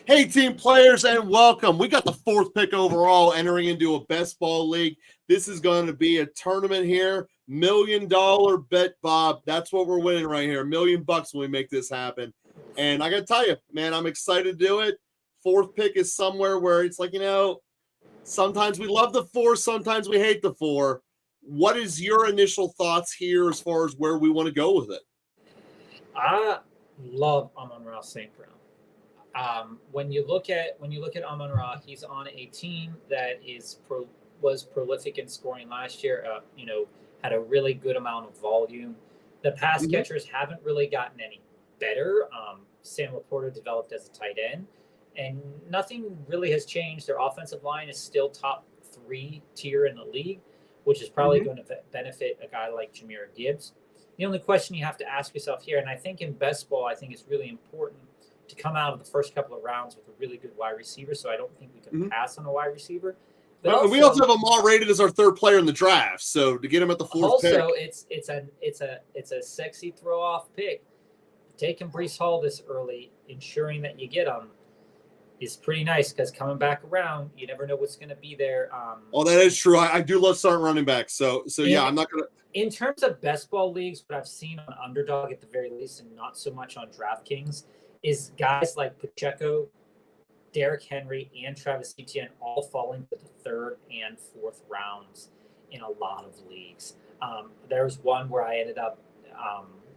Hey, team players, and welcome. We got the fourth pick overall entering into a best ball league. This is going to be a tournament here. $1 million bet, Bob. That's what we're winning right here. $1 million when we make this happen. And I got to tell you, man, I'm excited to do it. Fourth pick is somewhere where it's like, sometimes we love the four, sometimes we hate the four. What is your initial thoughts here as far as where we want to go with it? I love Amon-Ra St. Brown. When you look at Amon-Ra, he's on a team that was prolific in scoring last year. Had a really good amount of volume. The pass catchers haven't really gotten any better. Sam Laporta developed as a tight end, and nothing really has changed. Their offensive line is still top 3 tier in the league, which is probably going to benefit a guy like Jahmyr Gibbs. The only question you have to ask yourself here, and I think in best ball, I think it's really important to come out of the first couple of rounds with a really good wide receiver. So I don't think we can pass on a wide receiver. But we also have him all rated as our third player in the draft. So to get him at the fourth pick. Also, it's a sexy throw off pick. Taking Breece Hall this early, ensuring that you get him, is pretty nice because coming back around, you never know what's going to be there. That is true. I do love starting running backs. So yeah, I'm not going to. In terms of best ball leagues, what I've seen on Underdog at the very least, and not so much on DraftKings, is guys like Pacheco, Derrick Henry, and Travis Etienne all falling to the third and fourth rounds in a lot of leagues. There was one where I ended up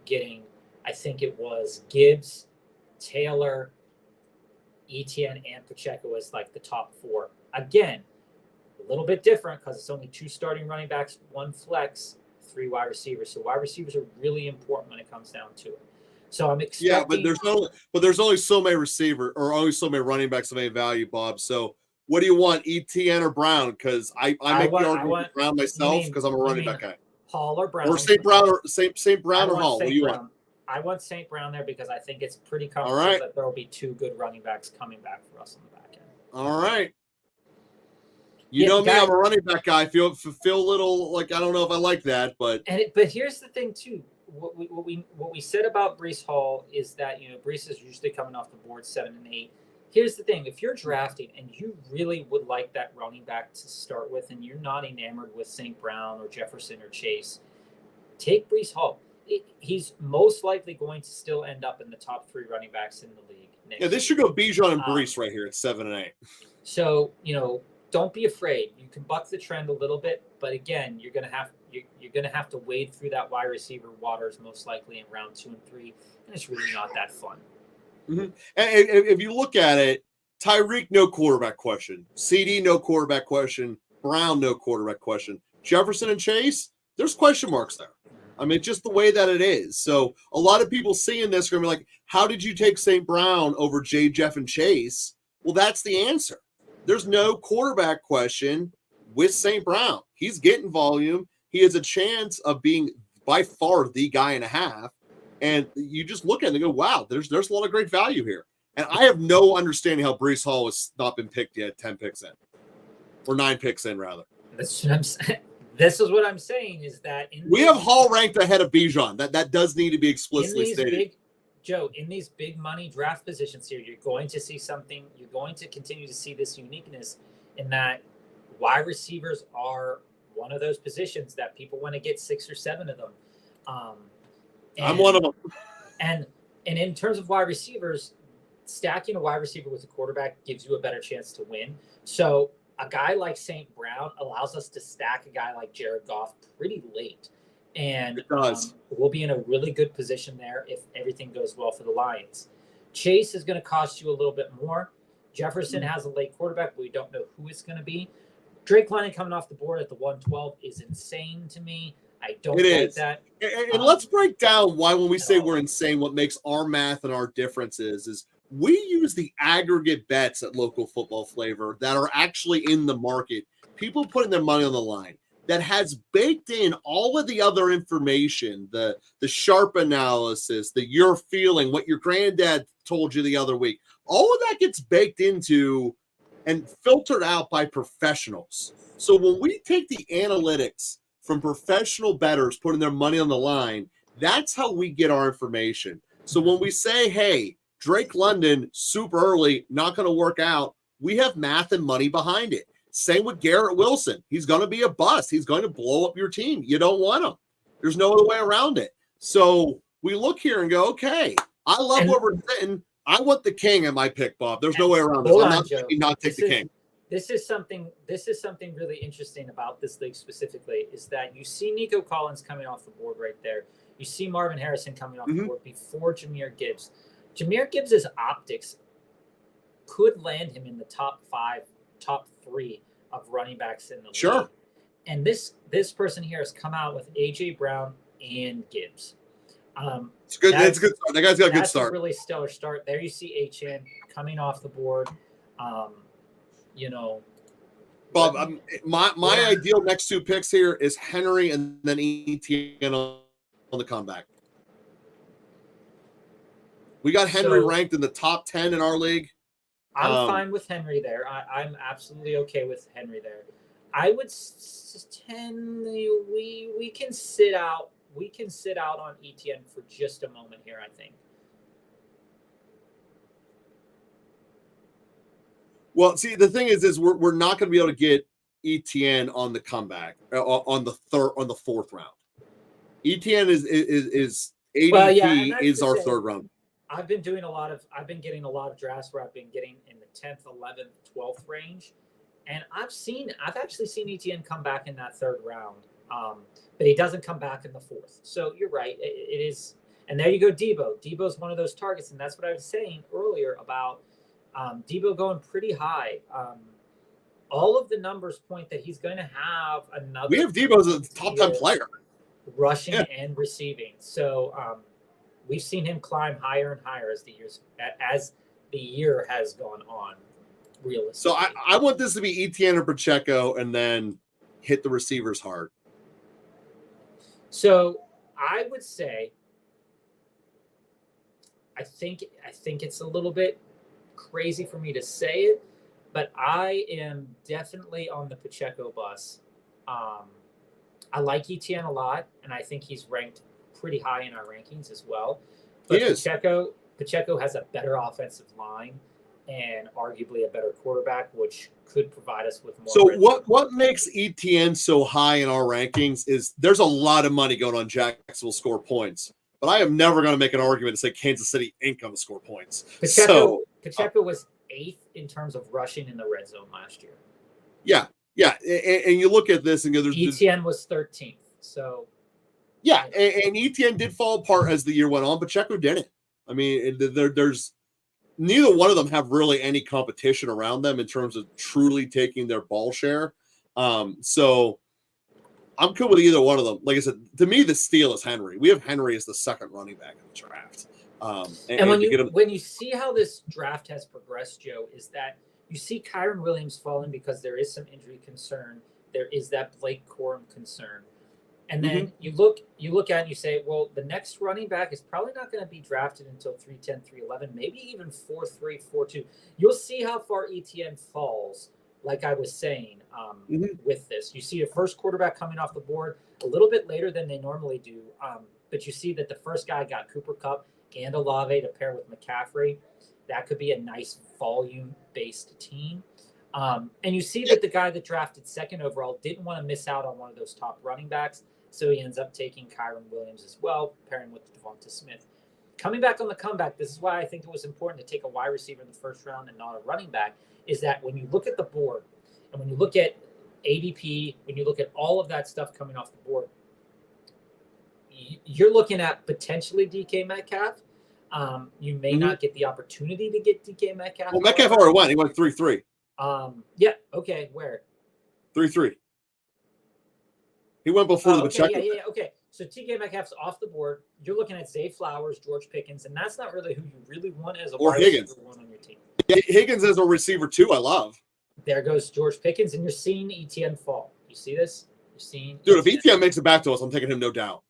getting, I think it was Gibbs, Taylor, Etienne, and Pacheco as like the top 4. Again, a little bit different because it's only 2 starting running backs, 1 flex, 3 wide receivers. So wide receivers are really important when it comes down to it. So I'm expecting. Yeah, but there's only so many receiver or only so many running backs of any value, Bob. So what do you want, Etienne or Brown? Because I make the argument for Brown myself because I'm a running back guy. Hall or Brown or St. Brown or St. Brown or Hall. What do you want? I want St. Brown there because I think it's pretty comfortable that there will be 2 good running backs coming back for us on the back end. All right. You know me, I'm a running back guy. I feel a little like I don't know if I like that, but here's the thing too. What we said about Breece Hall is that Breece is usually coming off the board 7 and 8. Here's the thing: if you're drafting and you really would like that running back to start with, and you're not enamored with St. Brown or Jefferson or Chase, take Breece Hall. He's most likely going to still end up in the top 3 running backs in the league. This should go Bijan and Breece right here at 7 and 8. So don't be afraid. You can buck the trend a little bit, but again, you're gonna have to wade through that wide receiver waters most likely in round 2 and 3, and it's really not that fun. And if you look at it, Tyreek, no quarterback question. CD, no quarterback question. Brown, no quarterback question. Jefferson and Chase, there's question marks there. I mean, just the way that it is. So a lot of people seeing this are going to be like, how did you take St. Brown over J. Jeff and Chase? Well, that's the answer. There's no quarterback question with St. Brown. He's getting volume. He has a chance of being by far the guy and a half. And you just look at it and go, wow, there's a lot of great value here. And I have no understanding how Breece Hall has not been picked yet, 10 picks in. Or 9 picks in, rather. That's what I'm saying. This is what I'm saying is that we have Hall ranked ahead of Bijan. That does need to be explicitly stated. Joe, in these big money draft positions here, you're going to see something. You're going to continue to see this uniqueness in that wide receivers are one of those positions that people want to get 6 or 7 of them. I'm one of them. And in terms of wide receivers, stacking a wide receiver with a quarterback gives you a better chance to win. So a guy like St. Brown allows us to stack a guy like Jared Goff pretty late. And we'll be in a really good position there if everything goes well for the Lions. Chase is going to cost you a little bit more. Jefferson has a late quarterback, but we don't know who it's going to be. Drake London coming off the board at the 112 is insane to me. I don't like that. And let's break down why when we say we're insane, what makes our math and our difference is we use the aggregate bets at Local Football Flavor that are actually in the market. People putting their money on the line that has baked in all of the other information, the sharp analysis, the your feeling, what your granddad told you the other week. All of that gets baked into and filtered out by professionals. So when we take the analytics from professional bettors putting their money on the line, that's how we get our information. So when we say, hey, Drake London, super early, not going to work out. We have math and money behind it. Same with Garrett Wilson. He's going to be a bust. He's going to blow up your team. You don't want him. There's no other way around it. So we look here and go, okay, I love where we're sitting. I want the king in my pick, Bob. There's no way around this. I'm not take the king. This is something really interesting about this league specifically is that you see Nico Collins coming off the board right there. You see Marvin Harrison coming off the board before Jahmyr Gibbs. Jahmyr Gibbs' optics could land him in the top 5, top 3 of running backs in the league. And this person here has come out with A.J. Brown and Gibbs. It's good. It's a good start. That guy's got a good start. That's a really stellar start. There you see H.N. coming off the board. Bob, my ideal next 2 picks here is Henry and then Etienne on the comeback. We got Henry ranked in the top 10 in our league. I'm fine with Henry there. I'm absolutely okay with Henry there. I would tend we can sit out. We can sit out on Etienne for just a moment here, I think. Well, see, the thing is we're not going to be able to get Etienne on the comeback on the 4th round. Etienne is ADP is our 3rd round. I've been getting a lot of drafts where I've been getting in the 10th, 11th, 12th range, and I've actually seen Etienne come back in that 3rd round, but he doesn't come back in the 4th. So you're right, it is, and there you go, Debo. Debo's one of those targets, and that's what I was saying earlier about Debo going pretty high. All of the numbers point that he's going to have another. We have Debo as a top 10 player, rushing and receiving. So. We've seen him climb higher and higher as the year has gone on. Realistically, so I want this to be Etienne or Pacheco, and then hit the receivers hard. So I would say, I think it's a little bit crazy for me to say it, but I am definitely on the Pacheco bus. I like Etienne a lot, and I think he's ranked pretty high in our rankings as well. But Pacheco has a better offensive line and arguably a better quarterback, which could provide us with more. So what makes Etienne so high in our rankings is there's a lot of money going on Jacksonville score points, but I am never going to make an argument to say Kansas City ain't going to score points. Pacheco was 8th in terms of rushing in the red zone last year. Yeah. And you look at this and go, Etienne was 13th. So. Yeah, and Etienne did fall apart as the year went on, but Pacheco didn't. I mean, there's neither one of them have really any competition around them in terms of truly taking their ball share. So I'm cool with either one of them. Like I said, to me, the steal is Henry. We have Henry as the 2nd running back in the draft. And when you see how this draft has progressed, Joe, is that you see Kyron Williams falling because there is some injury concern. There is that Blake Corum concern. And then you look at it and you say, well, the next running back is probably not going to be drafted until 310, 311, maybe even 4.3, 4.2. You'll see how far Etienne falls, like I was saying, with this. You see a first quarterback coming off the board a little bit later than they normally do, but you see that the first guy got Cooper Kupp and Olave to pair with McCaffrey. That could be a nice volume-based team. And you see that the guy that drafted 2nd overall didn't want to miss out on one of those top running backs. So he ends up taking Kyron Williams as well, pairing with Devonta Smith. Coming back on the comeback, this is why I think it was important to take a wide receiver in the 1st round and not a running back, is that when you look at the board and when you look at ADP, when you look at all of that stuff coming off the board, you're looking at potentially DK Metcalf. You may not get the opportunity to get DK Metcalf. Well, Metcalf already went. He went 3-3. Yeah. Okay. Where? 3-3. He went before the Pacheco. Yeah. Okay. So TK Metcalf's off the board. You're looking at Zay Flowers, George Pickens, and that's not really who you really want as a or Higgins one on your team. Yeah, Higgins as a receiver too. I love. There goes George Pickens, and you're seeing Etienne fall. You see this? You're seeing. Dude, if Etienne makes it back to us, I'm taking him no doubt.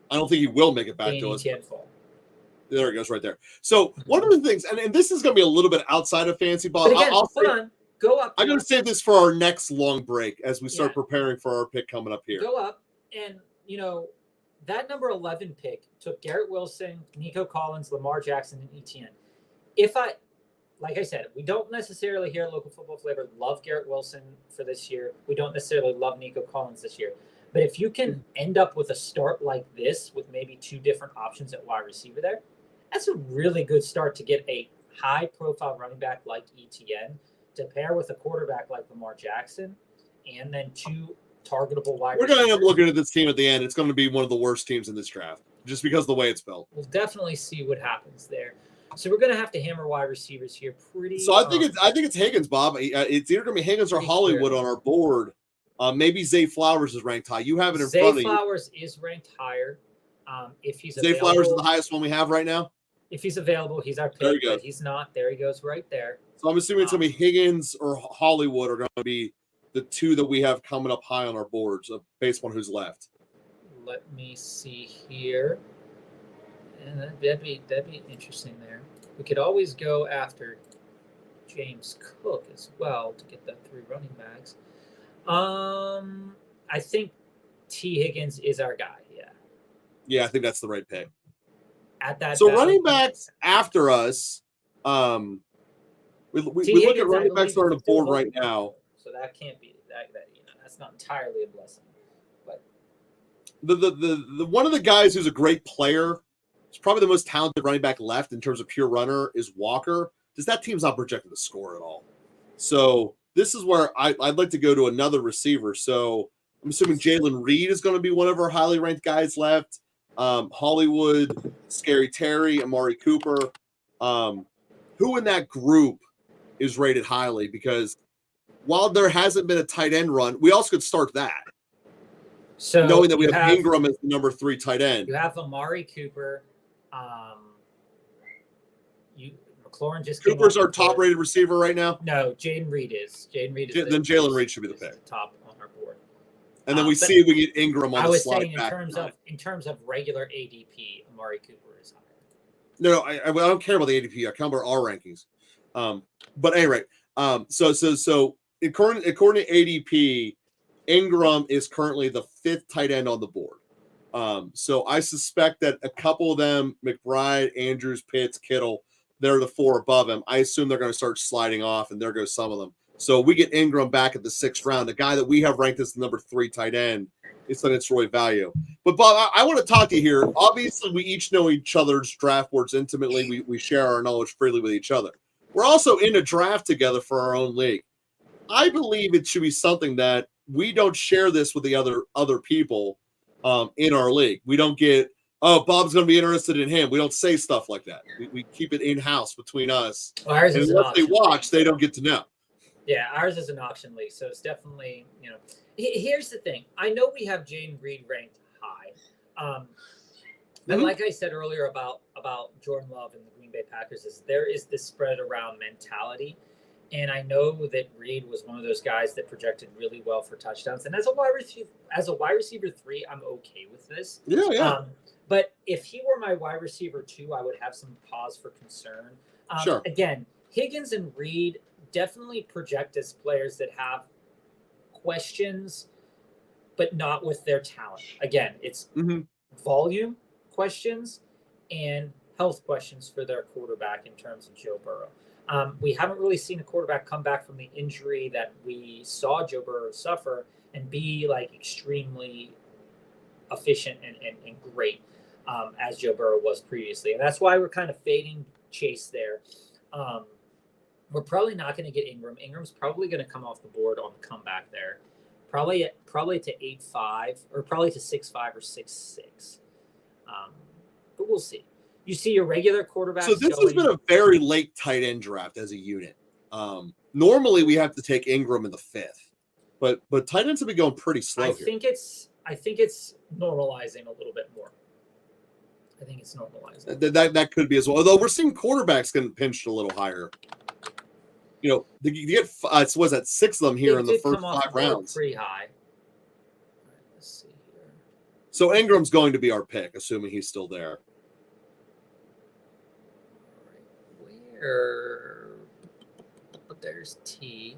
I don't think he will make it back to us. Fall. There it goes right there. So one of the things, and this is going to be a little bit outside of fantasy ball. But again, hold on. Go up. I'm going to save this for our next long break as we start preparing for our pick coming up here. Go up, and that number 11 pick took Garrett Wilson, Nico Collins, Lamar Jackson, and ETN. Like I said, we don't necessarily here at Local Football Flavor love Garrett Wilson for this year. We don't necessarily love Nico Collins this year. But if you can end up with a start like this with maybe 2 different options at wide receiver there, that's a really good start to get a high-profile running back like ETN to pair with a quarterback like Lamar Jackson, and then 2 targetable wide We're going to end up receivers. looking at this team at the end. It's going to be one of the worst teams in this draft, just because of the way it's built. We'll definitely see what happens there. So we're going to have to hammer wide receivers here pretty. So I think it's Higgins, Bob. It's either going to be Higgins or Hollywood on our board. Maybe Zay Flowers is ranked high. You have it in front of you. Zay Flowers is ranked higher. If he's Zay available, Flowers is the highest one we have right now. If he's available, he's our pick. But he's not. There he goes, right there. So I'm assuming it's going to be Higgins or Hollywood are going to be the 2 that we have coming up high on our boards, based on who's left. Let me see here. And that'd be interesting there. We could always go after James Cook as well to get the 3 running backs. I think T. Higgins is our guy. Yeah. Yeah, I think that's the right pick. At that. So running backs after us, we look at running backs that are on the board right now. So that can't be that. That's not entirely a blessing. But the one of the guys who's a great player, he's probably the most talented running back left in terms of pure runner, is Walker. Because that team's not projected to score at all. So this is where I'd like to go to another receiver. So I'm assuming Jalen Reed is going to be one of our highly ranked guys left. Hollywood, Scary Terry, Amari Cooper. Who in that group is rated highly? Because while there hasn't been a tight end run, we also could start that. So knowing that we have Ingram as the number 3 tight end. You have Amari Cooper. McLaurin just Cooper's our top-rated receiver right now? No, Jaden Reed is. Then Jalen Reed should be the pick. Top on our board. And then we see if we get Ingram on the slide back. I was saying in terms of regular ADP, Amari Cooper is higher. No, I don't care about the ADP. I care about our rankings. But anyway, so according to ADP, Ingram is currently the 5th tight end on the board. So I suspect that a couple of them, McBride, Andrews, Pitts, Kittle, they're the 4 above him. I assume they're going to start sliding off, and there goes some of them. So we get Ingram back at the 6th round. The guy that we have ranked as the number 3 tight end, it's an Detroit value. But, Bob, I want to talk to you here. Obviously, we each know each other's draft boards intimately. We share our knowledge freely with each other. We're also in a draft together for our own league. I believe it should be something that we don't share this with the other people in our league. We don't get, oh, Bob's going to be interested in him. We don't say stuff like that. We keep it in-house between us. Well, ours and is once they watch, they don't get to know. Yeah, ours is an auction league, so it's definitely, Here's the thing. I know we have Jaden Reed ranked high. And like I said earlier about Jordan Love and the Green Bay Packers, there is this spread around mentality. And I know that Reed was one of those guys that projected really well for touchdowns. And as a wide receiver 3, I'm okay with this. Yeah. But if he were my wide receiver 2, I would have some pause for concern. Sure. Again, Higgins and Reed definitely project as players that have questions, but not with their talent. Again, it's volume questions and health questions for their quarterback in terms of Joe Burrow. We haven't really seen a quarterback come back from the injury that we saw Joe Burrow suffer and be like extremely efficient and great as Joe Burrow was previously. And that's why we're kind of fading Chase there. We're probably not going to get Ingram. Ingram's probably going to come off the board on the comeback there. Probably to 8.5 or probably to 6.5 or 6.6. But we'll see. You see your regular quarterback. So this has been a very late tight end draft as a unit. Normally we have to take Ingram in the 5th, but tight ends have been going pretty slow. I think it's normalizing a little bit more. I think it's normalizing. That could be as well. Although we're seeing quarterbacks getting pinched a little higher. You get was that 6 of them here in the first 5 rounds. Pretty high. All right, let's see here. So Ingram's going to be our pick, assuming he's still there. There's T.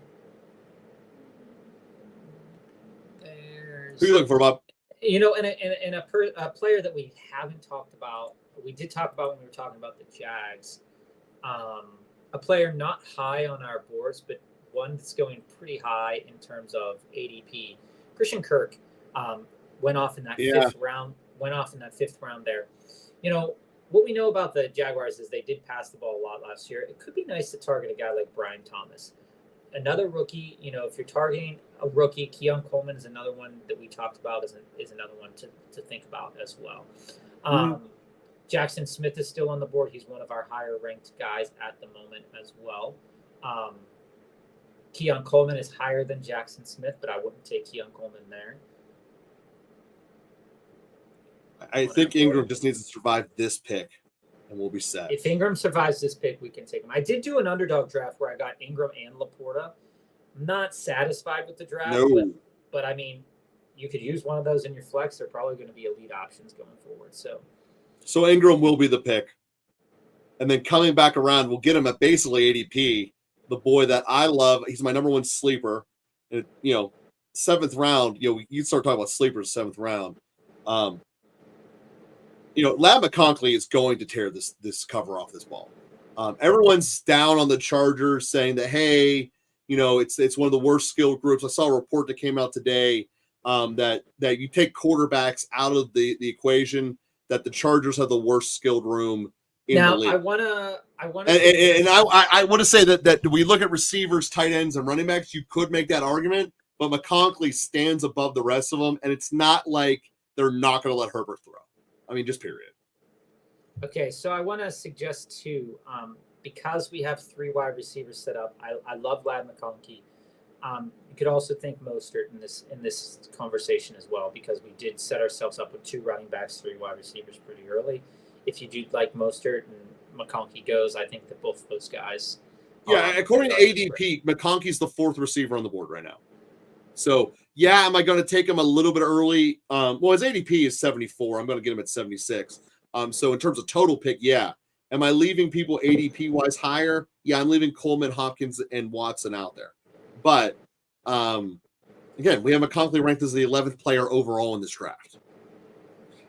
Who are you looking for, Bob? A player that we haven't talked about, we did talk about when we were talking about the Jags. A player not high on our boards, but one that's going pretty high in terms of ADP. Christian Kirk went off in that fifth round. Went off in that fifth round there. What we know about the Jaguars is they did pass the ball a lot last year. It could be nice to target a guy like Brian Thomas. Another rookie, if you're targeting a rookie, Keon Coleman is another one that we talked about is another one to think about as well. Jackson Smith is still on the board. He's one of our higher ranked guys at the moment as well. Keon Coleman is higher than Jackson Smith, but I wouldn't take Keon Coleman there. I think Ingram just needs to survive this pick, and we'll be set. If Ingram survives this pick, we can take him. I did do an underdog draft where I got Ingram and Laporta. I'm not satisfied with the draft, but I mean, you could use one of those in your flex. They're probably going to be elite options going forward. So Ingram will be the pick. And then coming back around, we'll get him at basically ADP, the boy that I love. He's my number one sleeper. And, seventh round, you start talking about sleepers, seventh round. Ladd McConkey is going to tear this cover off this ball. Everyone's down on the Chargers saying that, hey, it's one of the worst skilled groups. I saw a report that came out today that you take quarterbacks out of the equation, that the Chargers have the worst skilled room in the league. I want to I want to say that we look at receivers, tight ends, and running backs. You could make that argument, but McConkey stands above the rest of them, and it's not like they're not going to let Herbert throw. I mean, just period. Okay, so I want to suggest too, because we have 3 wide receivers set up. I love Ladd McConkey. You could also think Mostert in this conversation as well, because we did set ourselves up with 2 running backs, 3 wide receivers pretty early. If you do like Mostert and McConkey goes, I think that both of those guys. Yeah, according to ADP, McConkey's the 4th receiver on the board right now. So, am I going to take him a little bit early? His ADP is 74. I'm going to get him at 76. So in terms of total pick, yeah. Am I leaving people ADP-wise higher? Yeah, I'm leaving Coleman, Hopkins, and Watson out there. But, again, we have McConkey ranked as the 11th player overall in this draft.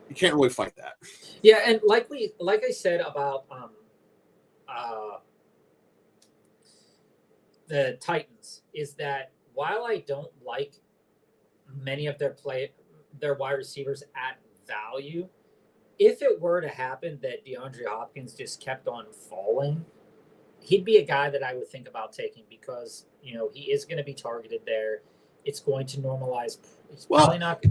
You can't really fight that. Yeah, and like I said about the Titans, is that while I don't like many of their wide receivers at value, if it were to happen that DeAndre Hopkins just kept on falling, he'd be a guy that I would think about taking, because he is going to be targeted there. It's going to normalize.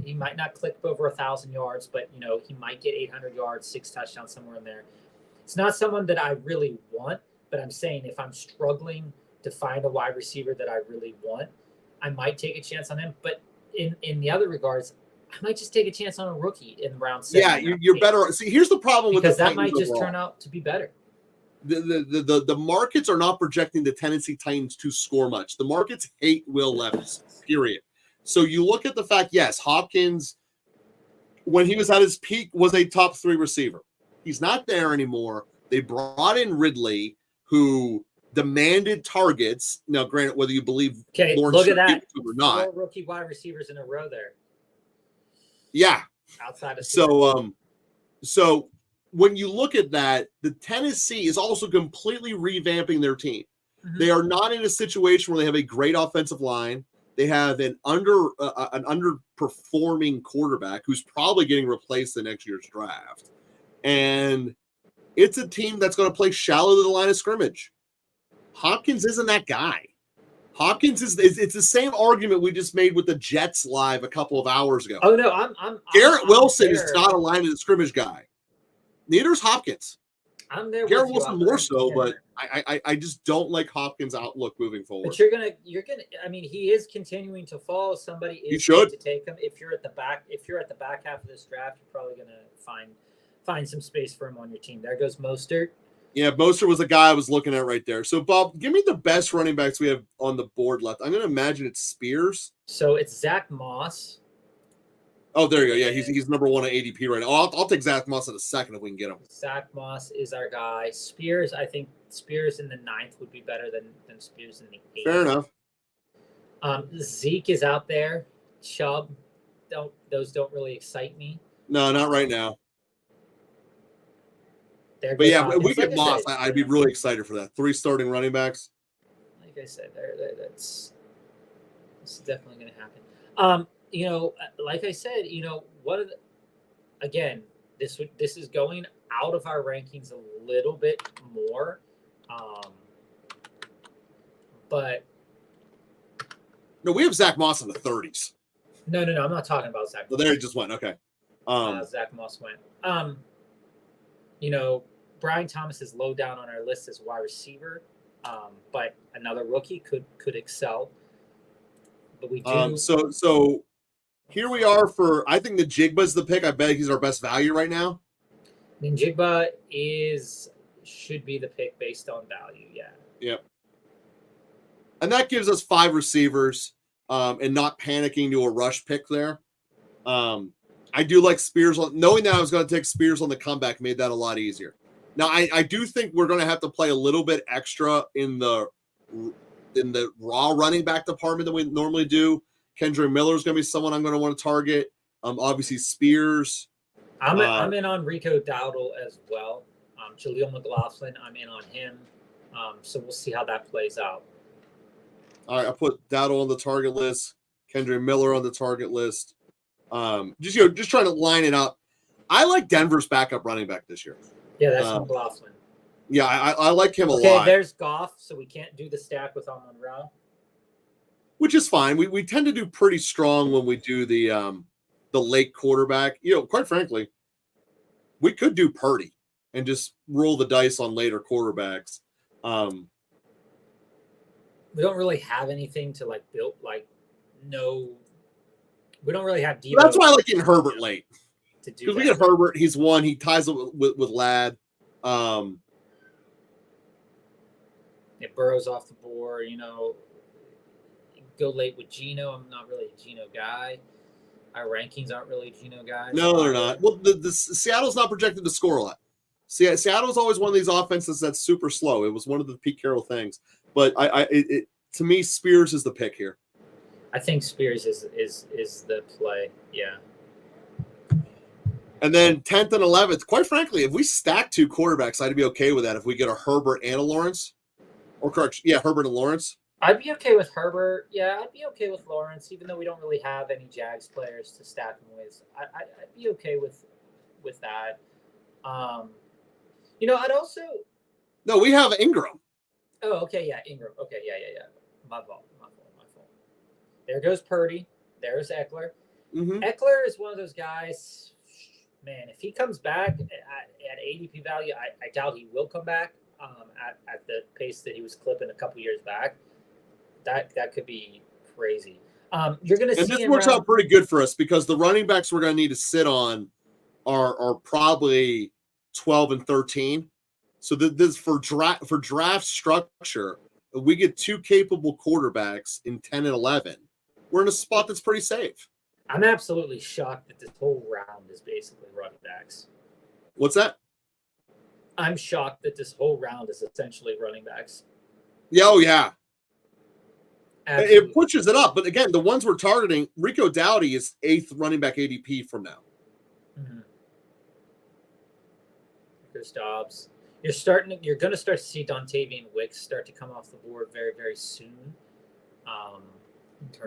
He might not click over 1,000 yards, but he might get 800 yards, 6 touchdowns, somewhere in there. It's not someone that I really want, but I'm saying if I'm struggling to find a wide receiver that I really want, I might take a chance on him. But in the other regards, I might just take a chance on a rookie in round 7. Yeah, you're better. See, here's the problem with because the that Titans might just overall. turn out to be better. The markets are not projecting the Tennessee Titans to score much. The markets hate Will Levis, period. So you look at the fact, yes, Hopkins, when he was at his peak, was a top 3 receiver. He's not there anymore. They brought in Ridley, who demanded targets. Now, granted, whether you believe Lawrence look at that or not, 4 rookie wide receivers in a row there. Yeah. Outside of so when you look at that, the Tennessee is also completely revamping their team. Mm-hmm. They are not in a situation where they have a great offensive line. They have an underperforming quarterback who's probably getting replaced in next year's draft. And it's a team that's going to play shallow to the line of scrimmage. Hopkins isn't that guy. Hopkins it's the same argument we just made with the Jets live a couple of hours ago. Oh no, Garrett Wilson is not a line of the scrimmage guy. Neither is Hopkins. I'm there. Garrett Wilson more so, but I just don't like Hopkins' outlook moving forward. But you're gonna. I mean, he is continuing to fall. Somebody is going to take him. If you're at the back half of this draft, you're probably gonna find some space for him on your team. There goes Mostert. Yeah, Mostert was the guy I was looking at right there. So, Bob, give me the best running backs we have on the board left. I'm going to imagine it's Spears. So it's Zach Moss. Oh, there you go. Yeah, he's number 1 on ADP right now. I'll take Zach Moss in a second if we can get him. Zach Moss is our guy. Spears, I think Spears in the 9th would be better than Spears in the 8th. Fair enough. Zeke is out there. Chubb, don't really excite me. No, not right now. They're But good yeah, if we options. get Like I Moss, said, I'd be really excited for that. 3 starting running backs. like I said, that's definitely going to happen. Like I said, again, this is going out of our rankings a little bit more, but No, we have Zach Moss in the 30s. no, I'm not talking about Zach. So there he just went. Okay. Zach Moss went. Brian Thomas is low down on our list as wide receiver, but another rookie could excel. But we do. So here we are for. I think the Jigba's the pick. I bet he's our best value right now. Njigba should be the pick based on value. Yeah. Yep. And that gives us 5 receivers, and not panicking to a rush pick there. I do like Spears. Knowing that I was going to take Spears on the comeback made that a lot easier. Now, I do think we're going to have to play a little bit extra in the raw running back department than we normally do. Kendra Miller is going to be someone I'm going to want to target. Obviously, Spears. I'm in on Rico Dowdle as well. Jaleel McLaughlin, I'm in on him. So we'll see how that plays out. All right, I put Dowdle on the target list. Kendra Miller on the target list. Just trying to line it up. I like Denver's backup running back this year. Yeah, that's McLaughlin. Yeah, I like him a lot. Okay, there's Goff, so we can't do the stack with Amon-Ra. Which is fine. We tend to do pretty strong when we do the late quarterback. Quite frankly, we could do Purdy and just roll the dice on later quarterbacks. We don't really have anything to build we don't really have Debo. That's why I like getting Herbert late. Because we get Herbert, he's one. He ties it with Ladd. It Burrows off the board. Go late with Geno. I'm not really a Geno guy. Our rankings aren't really Geno guys. No, they're not. Well, the Seattle's not projected to score a lot. Seattle's always one of these offenses that's super slow. It was one of the Pete Carroll things. But to me, Spears is the pick here. I think Spears is the play. Yeah. And then 10th and 11th, quite frankly, if we stack 2 quarterbacks, I'd be okay with that if we get a Herbert and a Lawrence. Or correct, yeah, Herbert and Lawrence. I'd be okay with Herbert. Yeah, I'd be okay with Lawrence, even though we don't really have any Jags players to stack him with. I'd be okay with that. I'd also. No, we have Ingram. Oh, okay, yeah, Ingram. Okay, yeah. My fault. There goes Purdy. There's Eckler. Mm-hmm. Eckler is one of those guys. Man, if he comes back at ADP value, I doubt he will come back at the pace that he was clipping a couple years back. That could be crazy. You're going to see. And this works out pretty good for us because the running backs we're going to need to sit on are probably 12 and 13. So this for draft structure, if we get 2 capable quarterbacks in 10 and 11, we're in a spot that's pretty safe. I'm absolutely shocked that this whole round is basically running backs. What's that? I'm shocked that this whole round is essentially running backs. Yeah, oh yeah. Absolutely. It pushes it up. But again, the ones we're targeting, Rico Dowdy is 8th running back ADP from now. Mm-hmm. There's Dobbs. You're going to start to see Dontavian Wicks start to come off the board very, very soon.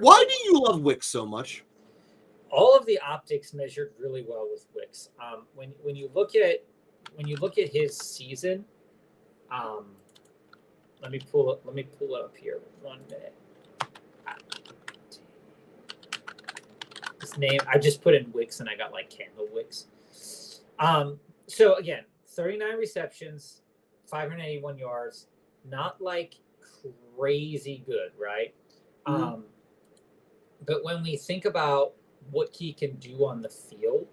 Why do you love Wicks so much? All of the optics measured really well with Wicks. When you look at his season, let me pull it up here 1 minute. His name, I just put in Wicks and I got Candle Wicks. So again, 39 receptions, 581 yards, not crazy good, right? Mm-hmm. But when we think about what he can do on the field,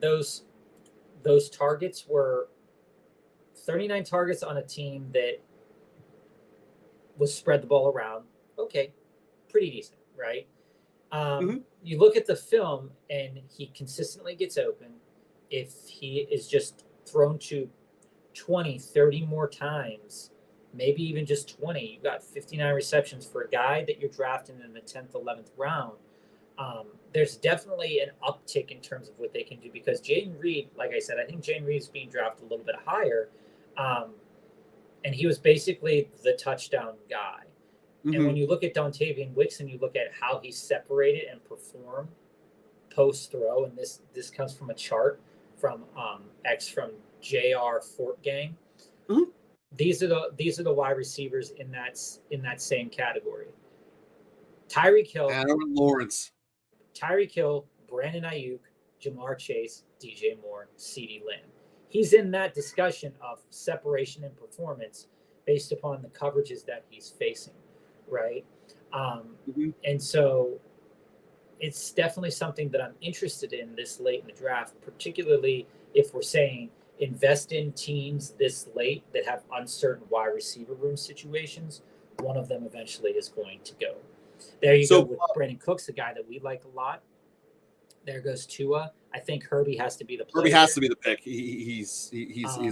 those targets were 39 targets on a team that was spread the ball around. Okay, pretty decent, right? Mm-hmm. You look at the film and he consistently gets open. If he is just thrown to 20, 30 more times, maybe even just 20, you've got 59 receptions for a guy that you're drafting in the 10th, 11th round. There's definitely an uptick in terms of what they can do because Jaden Reed, like I said, I think Jaden Reed's being drafted a little bit higher. And he was basically the touchdown guy. Mm-hmm. And when you look at Dontavian Wicks and you look at how he separated and performed post throw, and this comes from a chart from from JR Fort Gang. Mm-hmm. These are the wide receivers in that same category. Tyreek Hill, Adam Lawrence, Tyreek Hill, Brandon Ayuk, Jamar Chase, DJ Moore, CeeDee Lamb. He's in that discussion of separation and performance based upon the coverages that he's facing, right? And so it's definitely something that I'm interested in this late in the draft, particularly if we're saying invest in teams this late that have uncertain wide receiver room situations. One of them eventually is going to go. There you go with Brandon Cooks, the guy that we like a lot. There goes Tua. I think Herbie has to be the player. Herbie has to be the pick. He's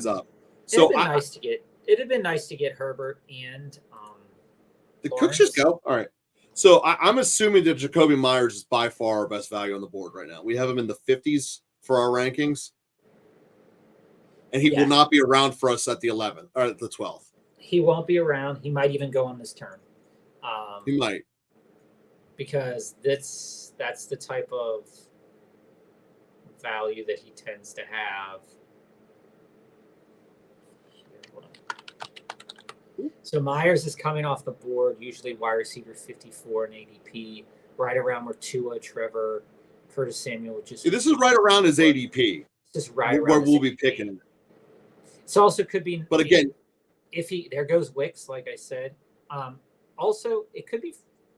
up. So it'd have been nice to get Herbert and the Cooks just go. All right. So I'm assuming that Jacoby Myers is by far our best value on the board right now. We have him in the 50s for our rankings. And he will not be around for us at the 11th or at the 12th. He won't be around. He might even go on this turn. He might. Because that's the type of value that he tends to have. So Myers is coming off the board, usually wide receiver 54 and ADP, right around where Tua, Trevor, Curtis Samuel just. This is right around his ADP. This is right where around we'll be picking. It also could be. But again, there goes Wicks, like I said. Also, it could be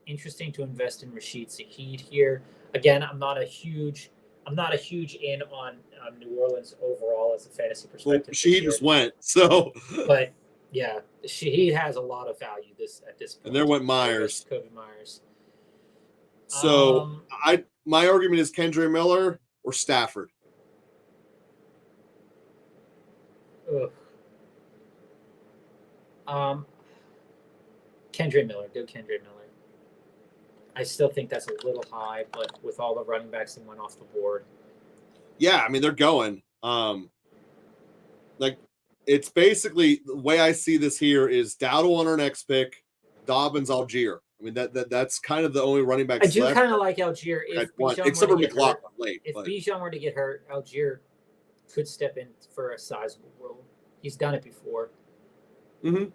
interesting to invest in Rashid Shaheed here. Again, I'm not a huge in on New Orleans overall as a fantasy perspective. Well, Shaheed just went, so. But yeah, Shaheed has a lot of value at this point. And there went Myers. Kobe Myers. So my argument is Kendre Miller or Stafford. Ugh. Kendre Miller. Go Kendre Miller. I still think that's a little high, but with all the running backs that went off the board. Yeah, I mean, they're going. It's basically the way I see this here is Dowdle on our next pick, Dobbins, Algier. I mean, that's kind of the only running back. I do kind of like Algier. Except for McLaughlin late. If Bijan were to get hurt, Algier could step in for a sizable role. He's done it before. Mm-hmm.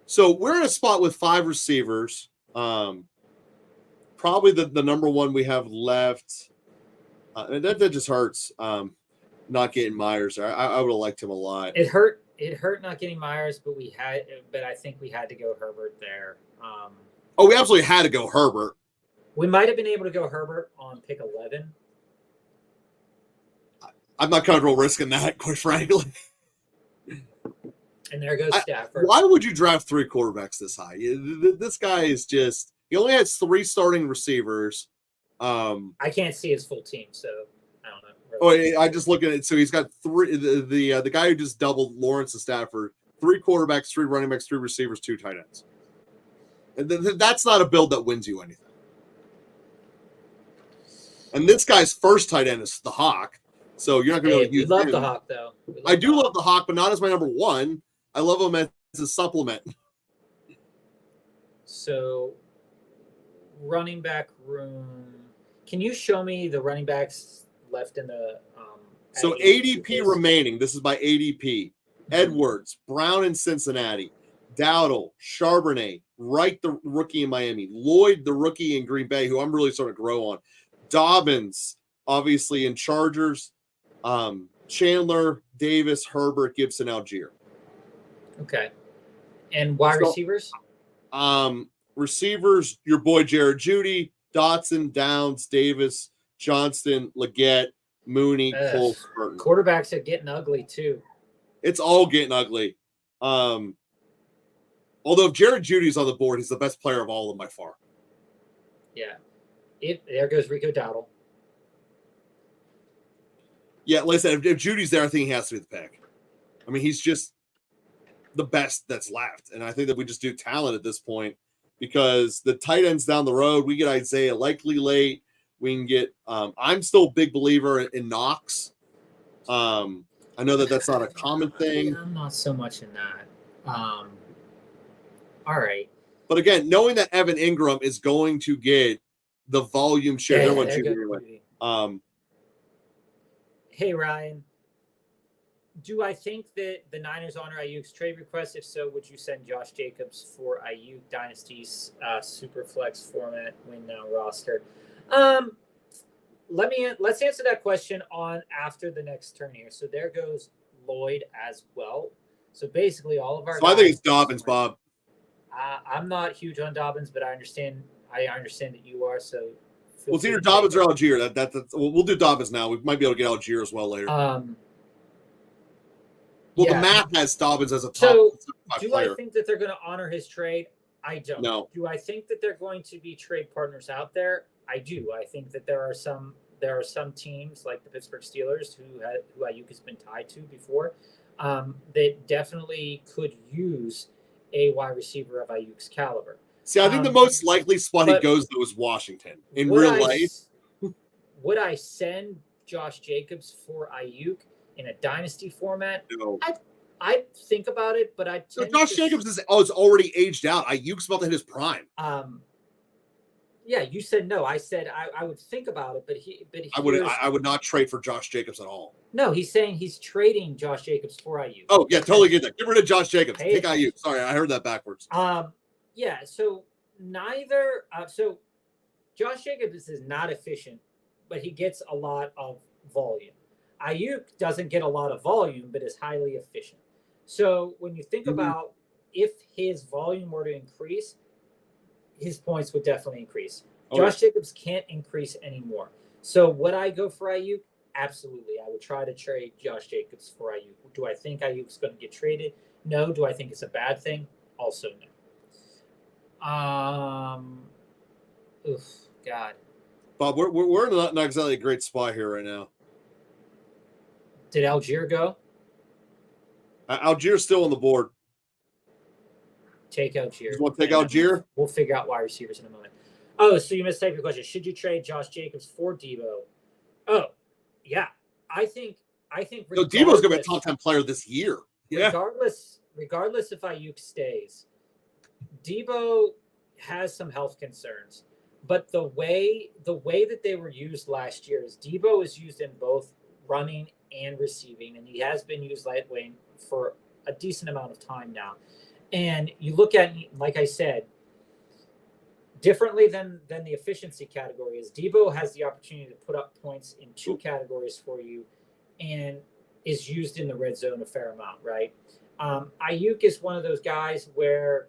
So we're in a spot with 5 receivers. Probably the number one we have left. And that just hurts. Not getting Myers. I would have liked him a lot. It hurt not getting Myers, but I think we had to go Herbert there. We absolutely had to go Herbert. We might have been able to go Herbert on pick 11. I'm not comfortable risking that, quite frankly. And there goes Stafford. Why would you draft 3 quarterbacks this high? This guy is just – he only has 3 starting receivers. I can't see his full team, so I don't know. I just look at it. So he's got 3 – the guy who just doubled Lawrence and Stafford, 3 quarterbacks, 3 running backs, 3 receivers, 2 tight ends. And that's not a build that wins you anything. And this guy's first tight end is the Hawk. So you're not going to be able to use him. We love the Hawk, though. I do love the Hawk, but not as my number 1. I love him as a supplement. So, running back room. Can you show me the running backs left in the so ADP remaining. This is by ADP. Edwards, Brown in Cincinnati, Dowdle, Charbonnet, Wright, the rookie in Miami, Lloyd, the rookie in Green Bay, who I'm really starting to grow on, Dobbins, obviously in Chargers, Chandler, Davis, Herbert, Gibson, Algier. Okay. And wide receivers? Receivers, your boy Jared Jeudy, Dotson, Downs, Davis, Johnston, Leggett, Mooney, Cole, Burton. Quarterbacks are getting ugly too. It's all getting ugly. Although if Jared Judy's on the board, he's the best player of all of them by far. Yeah. There goes Rico Dowdle. Yeah, like I said, if Judy's there, I think he has to be the pick. I mean, he's just the best that's left. And I think that we just do talent at this point because the tight ends down the road, we get Isaiah Likely late. we can get. I'm still a big believer in Knox. I know that's not a common thing. Yeah, I'm not so much in that. All right. But again, knowing that Evan Ingram is going to get the volume share, they're what you Hey Ryan, do I think that the Niners honor Ayuk's trade request? If so, would you send Josh Jacobs for Ayuk Dynasty's Superflex format win now roster? Let's answer that question on after the next turn here. So there goes Lloyd as well. So basically, all of our. So I think it's Dobbins, Bob. I'm not huge on Dobbins, but I understand that you are. So it's either Dobbins or Algier. We'll do Dobbins now. We might be able to get Algier as well later. The math has Dobbins as a top. So do player. I think that they're going to honor his trade? I don't. No. Do I think that they're going to be trade partners out there? I do. I think that there are some teams like the Pittsburgh Steelers who Ayuk has been tied to before that definitely could use a wide receiver of Ayuk's caliber. See, I think the most likely spot he goes to is Washington in real life. Would I send Josh Jacobs for Ayuk in a dynasty format? No. I think about it, but Josh Jacobs is already aged out. Ayuk's about to hit his prime. Yeah, you said no. I said I would think about it, but I would not trade for Josh Jacobs at all. No, he's saying he's trading Josh Jacobs for Ayuk. Oh yeah, totally get that. Get rid of Josh Jacobs. Take Ayuk. Sorry, I heard that backwards. Yeah. So neither. So Josh Jacobs is not efficient, but he gets a lot of volume. Ayuk doesn't get a lot of volume, but is highly efficient. So when you think about if his volume were to increase, his points would definitely increase. Josh Jacobs can't increase anymore. So would I go for Ayuk? Absolutely. I would try to trade Josh Jacobs for Ayuk. Do I think Ayuk's going to get traded? No. Do I think it's a bad thing? Also no. God. Bob, we're not exactly a great spot here right now. Did Algier go? Algier's still on the board. Take Algier. You want to take Algier? We'll figure out wide receivers in a moment. Oh, so you mistyped your question. Should you trade Josh Jacobs for Debo? Oh, yeah. I think. No, Debo's going to be a top 10 player this year. Yeah. Regardless if Ayuk stays, Debo has some health concerns. But the way that they were used last year is Debo is used in both running and receiving, and he has been used lightweight for a decent amount of time now. And you look at, like I said, differently than the efficiency category is Debo has the opportunity to put up points in two categories for you and is used in the red zone a fair amount, right? Ayuk is one of those guys where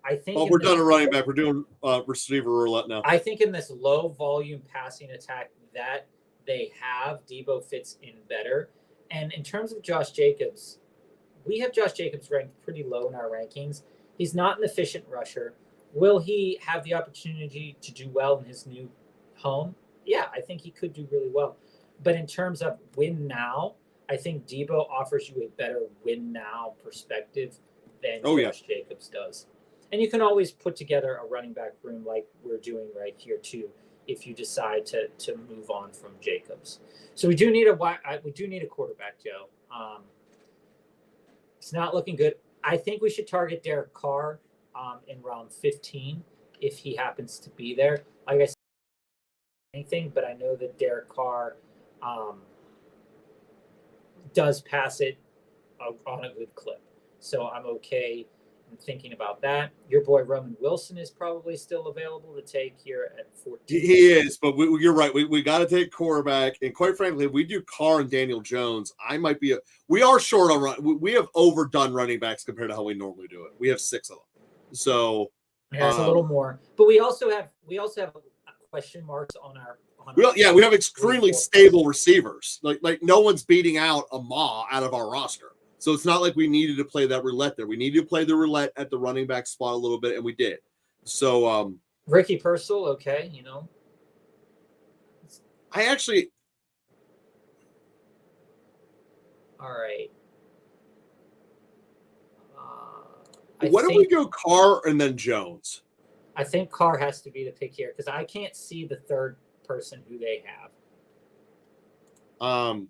I think we're done a running back. We're doing receiver roulette now. I think in this low volume passing attack that they have, Debo fits in better. And in terms of Josh Jacobs, we have Josh Jacobs ranked pretty low in our rankings. He's not an efficient rusher. Will he have the opportunity to do well in his new home? Yeah, I think he could do really well. But in terms of win now, I think Debo offers you a better win now perspective than Josh Jacobs does. And you can always put together a running back room like we're doing right here too, if you decide to move on from Jacobs. So we do need a quarterback, Joe. It's not looking good. I think we should target Derek Carr in round 15 if he happens to be there. Like I said, anything, but I know that Derek Carr does pass it on a good clip. So I'm okay thinking about that. Your boy Roman Wilson is probably still available to take here at 14. He is, but you're right. We got to take quarterback. And quite frankly, if we do Carr and Daniel Jones, we are short on run. We have overdone running backs compared to how we normally do it. We have 6 of them. So yeah, it's a little more. But we also have question marks on our we have extremely stable receivers. Like no one's beating out a out of our roster. So it's not like we needed to play that roulette there. We needed to play the roulette at the running back spot a little bit, and we did. So Ricky Purcell, okay, I actually all right. What if we go Carr and then Jones? I think Carr has to be the pick here because I can't see the third person who they have. I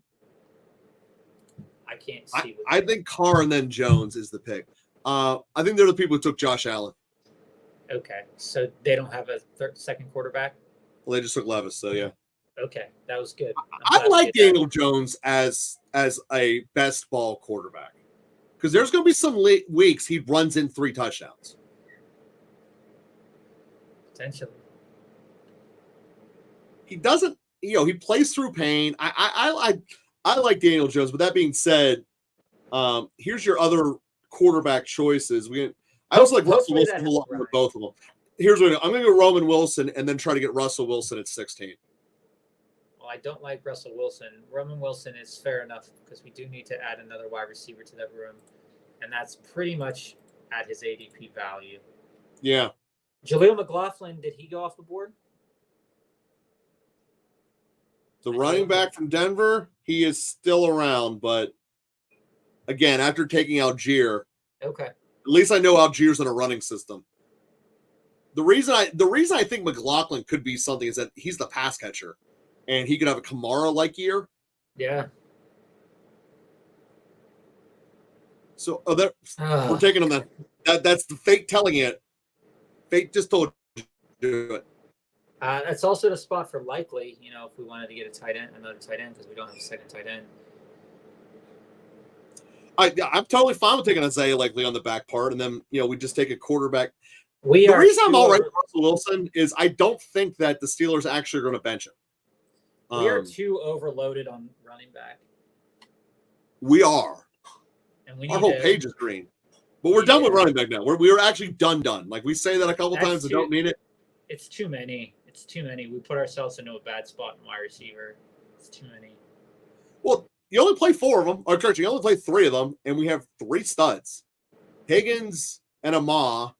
can't see. I think Carr and then Jones is the pick. I think they're the people who took Josh Allen. Okay, so they don't have a second quarterback? Well, they just took Levis, so yeah. Okay, that was good. I like Daniel Jones as a best ball quarterback because there's going to be some weeks he runs in 3 touchdowns. Potentially. He doesn't, he plays through pain. I like Daniel Jones, but that being said, here's your other quarterback choices. I also like Russell Wilson a lot with both of them. Here's what I'm going to go Roman Wilson and then try to get Russell Wilson at 16. Well, I don't like Russell Wilson. Roman Wilson is fair enough because we do need to add another wide receiver to that room, and that's pretty much at his ADP value. Yeah. Jaleel McLaughlin, did he go off the board? The running back from Denver, he is still around, but again, after taking Algier, okay. At least I know Algier's in a running system. The reason I think McLaughlin could be something is that he's the pass catcher, and he could have a Kamara-like year. Yeah. So we're taking him then. That's the fate telling it. Fate just told you to do it. That's also the spot for likely, if we wanted to get another tight end, because we don't have a second tight end. I'm totally fine with taking Isaiah Likely on the back part, and then we just take a quarterback. The reason I'm all right with Russell Wilson is I don't think that the Steelers actually are going to bench him. We are too overloaded on running back. We are. And we our whole page is green. But we're done with running back now. We're actually done. Like we say that a couple times and don't mean it. It's too many. We put ourselves into a bad spot in wide receiver. It's too many. Well, you only play 4 of them. Or Church, you only play 3 of them, and we have 3 studs. Higgins and Amah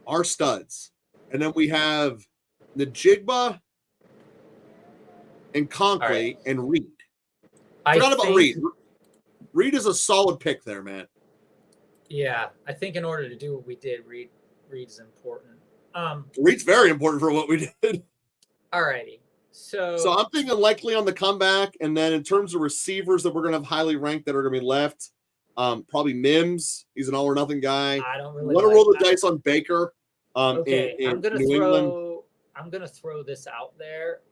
are studs. And then we have Najigba and Conklin and Reed. I forgot about Reed. Reed is a solid pick there, man. Yeah, I think in order to do what we did, Reed's important. Reed's very important for what we did. Alrighty. So I'm thinking likely on the comeback, and then in terms of receivers that we're going to have highly ranked that are going to be left, probably Mims. He's an all or nothing guy. I don't really want to roll the dice on Baker. Okay, in I'm gonna New England. I'm gonna throw this out there.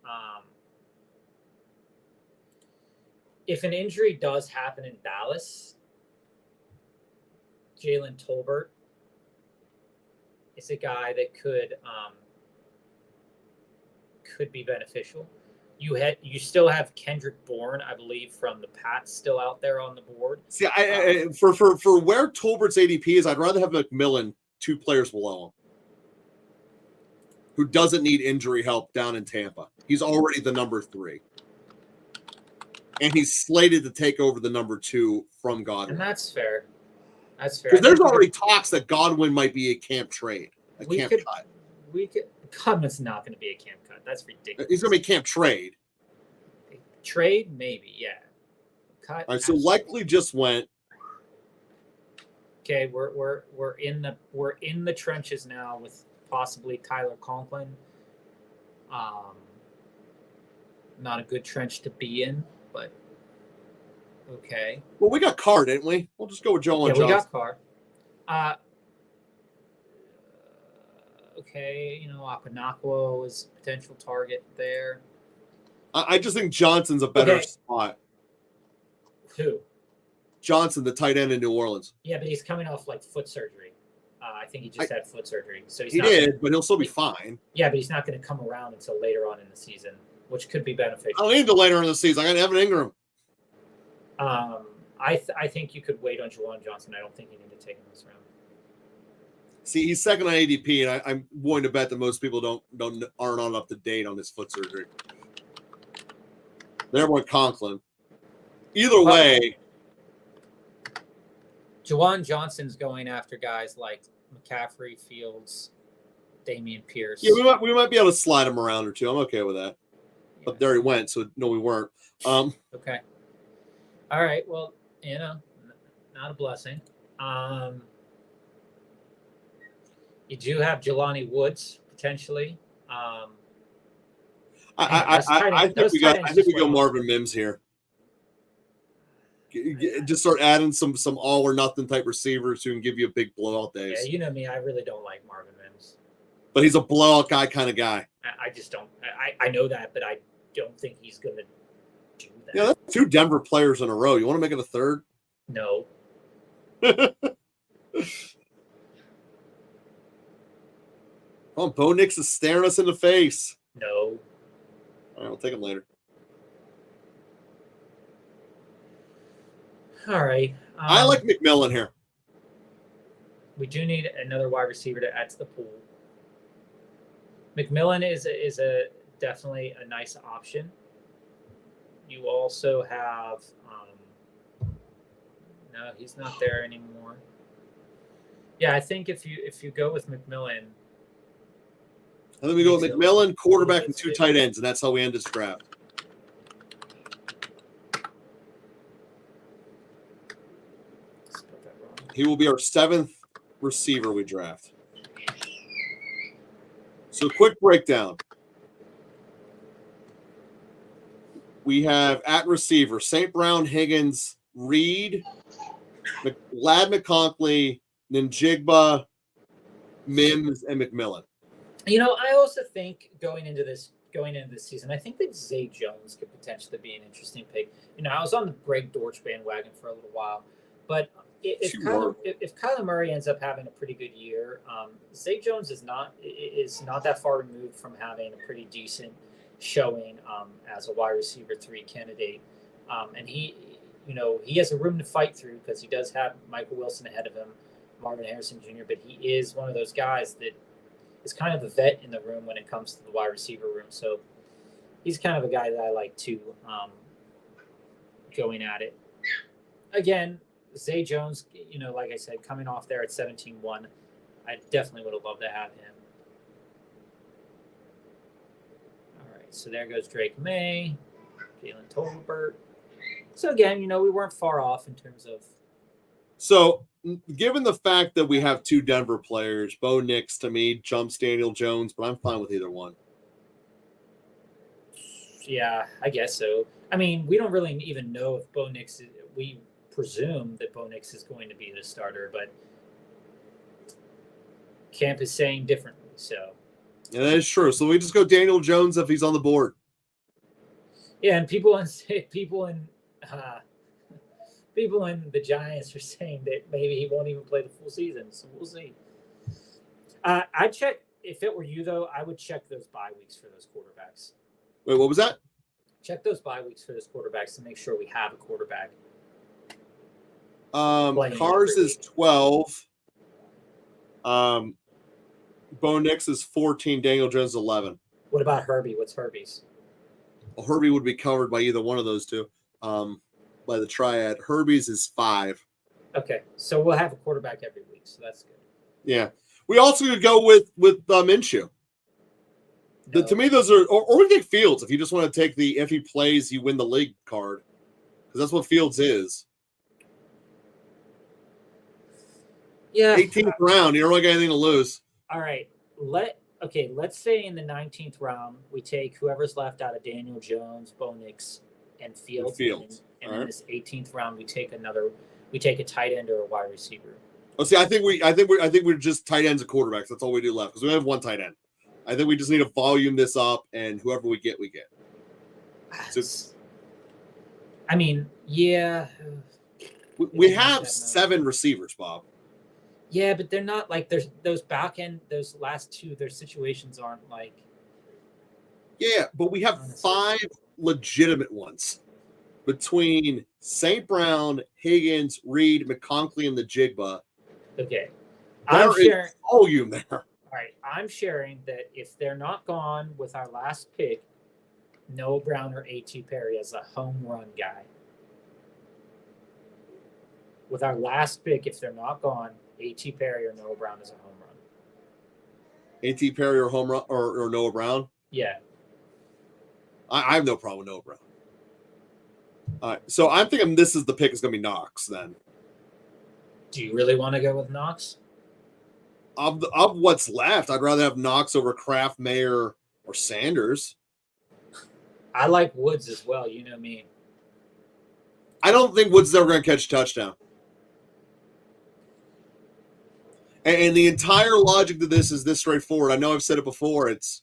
If an injury does happen in Dallas, Jalen Tolbert is a guy that could be beneficial. You still have Kendrick Bourne, I believe, from the Pats still out there on the board. See, for where Tolbert's ADP is, I'd rather have McMillan 2 players below him, who doesn't need injury help down in Tampa. He's already the number 3. And he's slated to take over the number 2 from Godwin. And that's fair. Because there's already talks that Godwin might be a camp trade, cut. Godwin's not going to be a camp cut. That's ridiculous. He's going to be camp trade. Trade, maybe, yeah. Cut. All right, so likely just went. Okay, we're in the trenches now with possibly Tyler Conklin. Not a good trench to be in, but okay. Well, we got Carr, didn't we? We'll just go with Joel and Johnson. We got Carr. Okay, Akanakwo is a potential target there. I just think Johnson's a better spot. Who? Johnson, the tight end in New Orleans. Yeah, but he's coming off foot surgery. I think he just had foot surgery, so but he'll still be fine. Yeah, but he's not going to come around until later on in the season, which could be beneficial. I don't need until later in the season. I got Evan Ingram. I think you could wait on Juwan Johnson. I don't think you need to take him this round. See, he's second on ADP, and I'm willing to bet that most people aren't on up to date on his foot surgery. There went Conklin. Either way, Juwan Johnson's going after guys like McCaffrey, Fields, Dameon Pierce. Yeah, we might be able to slide him around or 2. I'm okay with that. Yeah. But there he went, so no, we weren't. Okay. All right. Well, not a blessing. You do have Jelani Woods potentially. I think we go Marvin Mims here. Just start adding some all or nothing type receivers who can give you a big blowout days. Yeah, you know me. I really don't like Marvin Mims. But he's a blowout guy kind of guy. I just don't. I know that, but I don't think he's going to do that. Yeah, that's 2 Denver players in a row. You want to make it a third? No. Oh, Bo Nix is staring us in the face. No. All right, we'll take him later. All right. I like McMillan here. We do need another wide receiver to add to the pool. McMillan is a definitely a nice option. You also have no, he's not there anymore. Yeah, I think if you go with McMillan, I think we go with McMillan, quarterback, and 2 tight ends, and that's how we end this draft. He will be our 7th receiver we draft. So, quick breakdown. We have at receiver St. Brown, Higgins, Reed, Lad McConkey, Njigba, Mims, and McMillan. You know, I also think going into this season, I think that Zay Jones could potentially be an interesting pick. You know, I was on the Greg Dortch bandwagon for a little while, but if Kyler Murray ends up having a pretty good year, Zay Jones is not that far removed from having a pretty decent showing as a wide receiver 3 candidate, and he has a room to fight through because he does have Michael Wilson ahead of him, Marvin Harrison Jr., but he is one of those guys that is kind of a vet in the room when it comes to the wide receiver room. So he's kind of a guy that I like too, going at it. Again, Zay Jones, you know, like I said, coming off there at 17-1, I definitely would have loved to have him. All right, so there goes Drake May, Jalen Tolbert. So again, you know, we weren't far off in terms of. So, given the fact that we have 2 Denver players, Bo Nix to me jumps Daniel Jones, but I'm fine with either one. Yeah, I guess so. I mean, we don't really even know if Bo Nix is. We presume that Bo Nix is going to be the starter, but camp is saying differently. So. Yeah, that is true. So we just go Daniel Jones if he's on the board. Yeah, and people in the Giants are saying that maybe he won't even play the full season. So we'll see. I'd check, if it were you, though, I would check those bye weeks for those quarterbacks. Wait, what was that? Check those bye weeks for those quarterbacks to make sure we have a quarterback. Cars is 12. Bo Nix is 14. Daniel Jones is 11. What about Herbie? What's Herbie's? Well, Herbie would be covered by either one of those 2. By the triad. Herbie's is 5. Okay, so we'll have a quarterback every week, so that's good. Yeah, we also could go with Minshew. No. To me, those are, or we take Fields if you just want to take the if he plays, you win the league card, because that's what Fields is. Yeah, 18th round, you don't got anything to lose. All right, let's say in the 19th round we take whoever's left out of Daniel Jones, Bo Nix, and Fields. And in this 18th round, we take a tight end or a wide receiver. Oh, see, I think we're just tight ends and quarterbacks. That's all we do left because we have 1 tight end. I think we just need to volume this up, and whoever we get, we get. So, I mean, yeah. We have 7 receivers, Bob. Yeah, but they're not like there's those back end, those last 2, their situations aren't like. Yeah, but we have 5 legitimate ones between St. Brown, Higgins, Reed, McConkey, and the Njigba. Okay. There is volume there. All right. I'm sharing that if they're not gone with our last pick, Noah Brown or A.T. Perry as a home run guy. With our last pick, if they're not gone, A.T. Perry or Noah Brown is a home run. A.T. Perry or home run or Noah Brown? Yeah. I have no problem with Noah Brown. All right, so I'm thinking this is the pick is going to be Knox then. Do you really want to go with Knox? Of what's left, I'd rather have Knox over Kraft, Mayer, or Sanders. I like Woods as well. You know me. I don't think Woods is ever going to catch a touchdown. And the entire logic to this is this straightforward. I know I've said it before. It's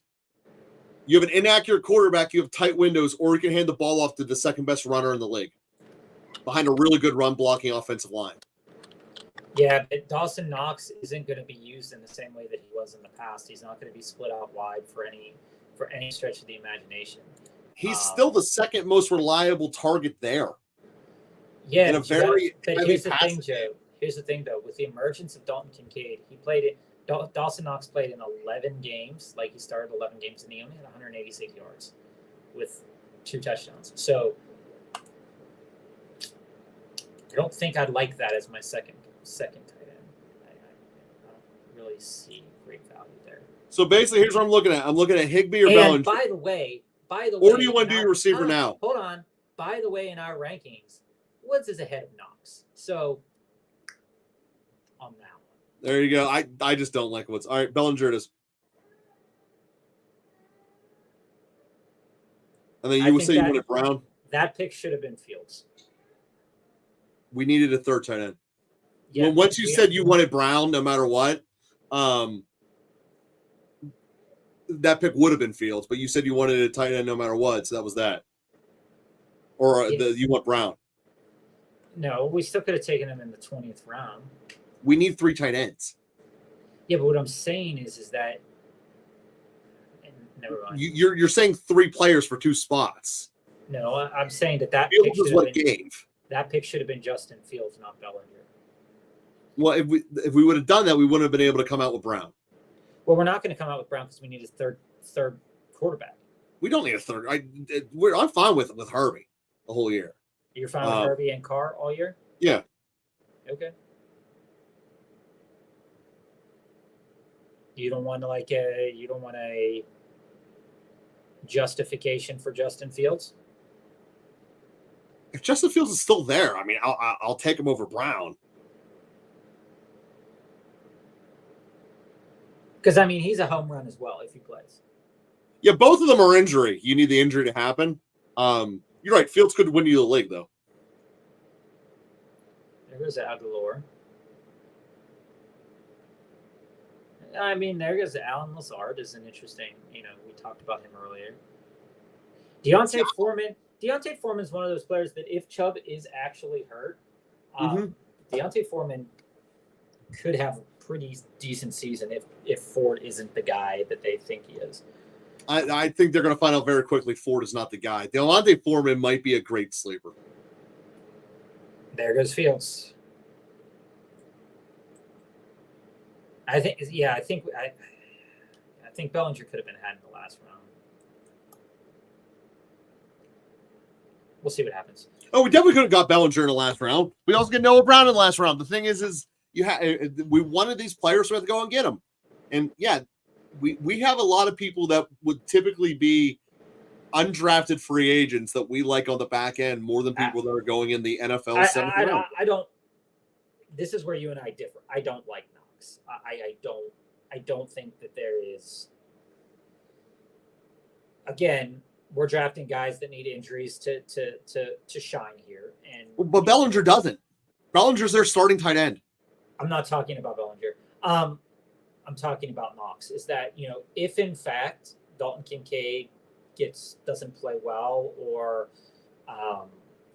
you have an inaccurate quarterback, you have tight windows, or you can hand the ball off to the second best runner in the league behind a really good run blocking offensive line. Yeah, but Dawson Knox isn't going to be used in the same way that he was in the past. He's not going to be split out wide for any stretch of the imagination. He's still the second most reliable target there. Yeah, in a very but here's the thing, Joe. Here's the thing, though. With the emergence of Dalton Kincaid, he played it. Dawson Knox played in 11 games. Like, he started 11 games, and he only had 186 yards with 2 touchdowns. So I don't think I'd like that as my second tight end. I don't really see great value there. So basically, here's what I'm looking at. I'm looking at Higbee or And Bellinger. by the way, or do you want to do your receiver now? Hold on. By the way, in our rankings, Woods is ahead of Knox. So on that one. There you go. I just don't like Woods. All right, Bellinger it is. And then you would say you wanted Brown? That pick should have been Fields. We needed a third tight end. Yeah, well, once you said you wanted Brown no matter what, that pick would have been Fields, but you said you wanted a tight end no matter what, so that was that. Or you want Brown? No, we still could have taken him in the 20th round. We need 3 tight ends. Yeah, but what I'm saying is that never mind. You're saying 3 players for 2 spots. No, I'm saying that Fields is what gave. That pick should have been Justin Fields, not Bellinger. Well, if we would have done that, we wouldn't have been able to come out with Brown. Well, we're not going to come out with Brown because we need a third quarterback. We don't need a third. I'm fine with Herbie the whole year. You're fine with Herbie and Carr all year? Yeah. Okay. You don't want a justification for Justin Fields? If Justin Fields is still there, I mean, I'll take him over Brown. Because, I mean, he's a home run as well if he plays. Yeah, both of them are injury. You need the injury to happen. You're right. Fields could win you the league, though. There goes Aguilar. I mean, there goes Alan Lazard is an interesting, we talked about him earlier. Deontay Foreman is one of those players that if Chubb is actually hurt, Deontay Foreman could have a pretty decent season if Ford isn't the guy that they think he is. I think they're going to find out very quickly Ford is not the guy. Deontay Foreman might be a great sleeper. There goes Fields. I think Bellinger could have been had in the last round. We'll see what happens. Oh, we definitely could have got Bellinger in the last round. We also get Noah Brown in the last round. The thing is we wanted these players, so we have to go and get them. And yeah, we have a lot of people that would typically be undrafted free agents that we like on the back end more than people that are going in the NFL 7th round. I don't. This is where you and I differ. I don't like Knox. I don't think that there is. Again, we're drafting guys that need injuries to shine here, but Bellinger doesn't. Bellinger's their starting tight end. I'm not talking about Bellinger. I'm talking about Knox. Is that if in fact Dalton Kincaid doesn't play well or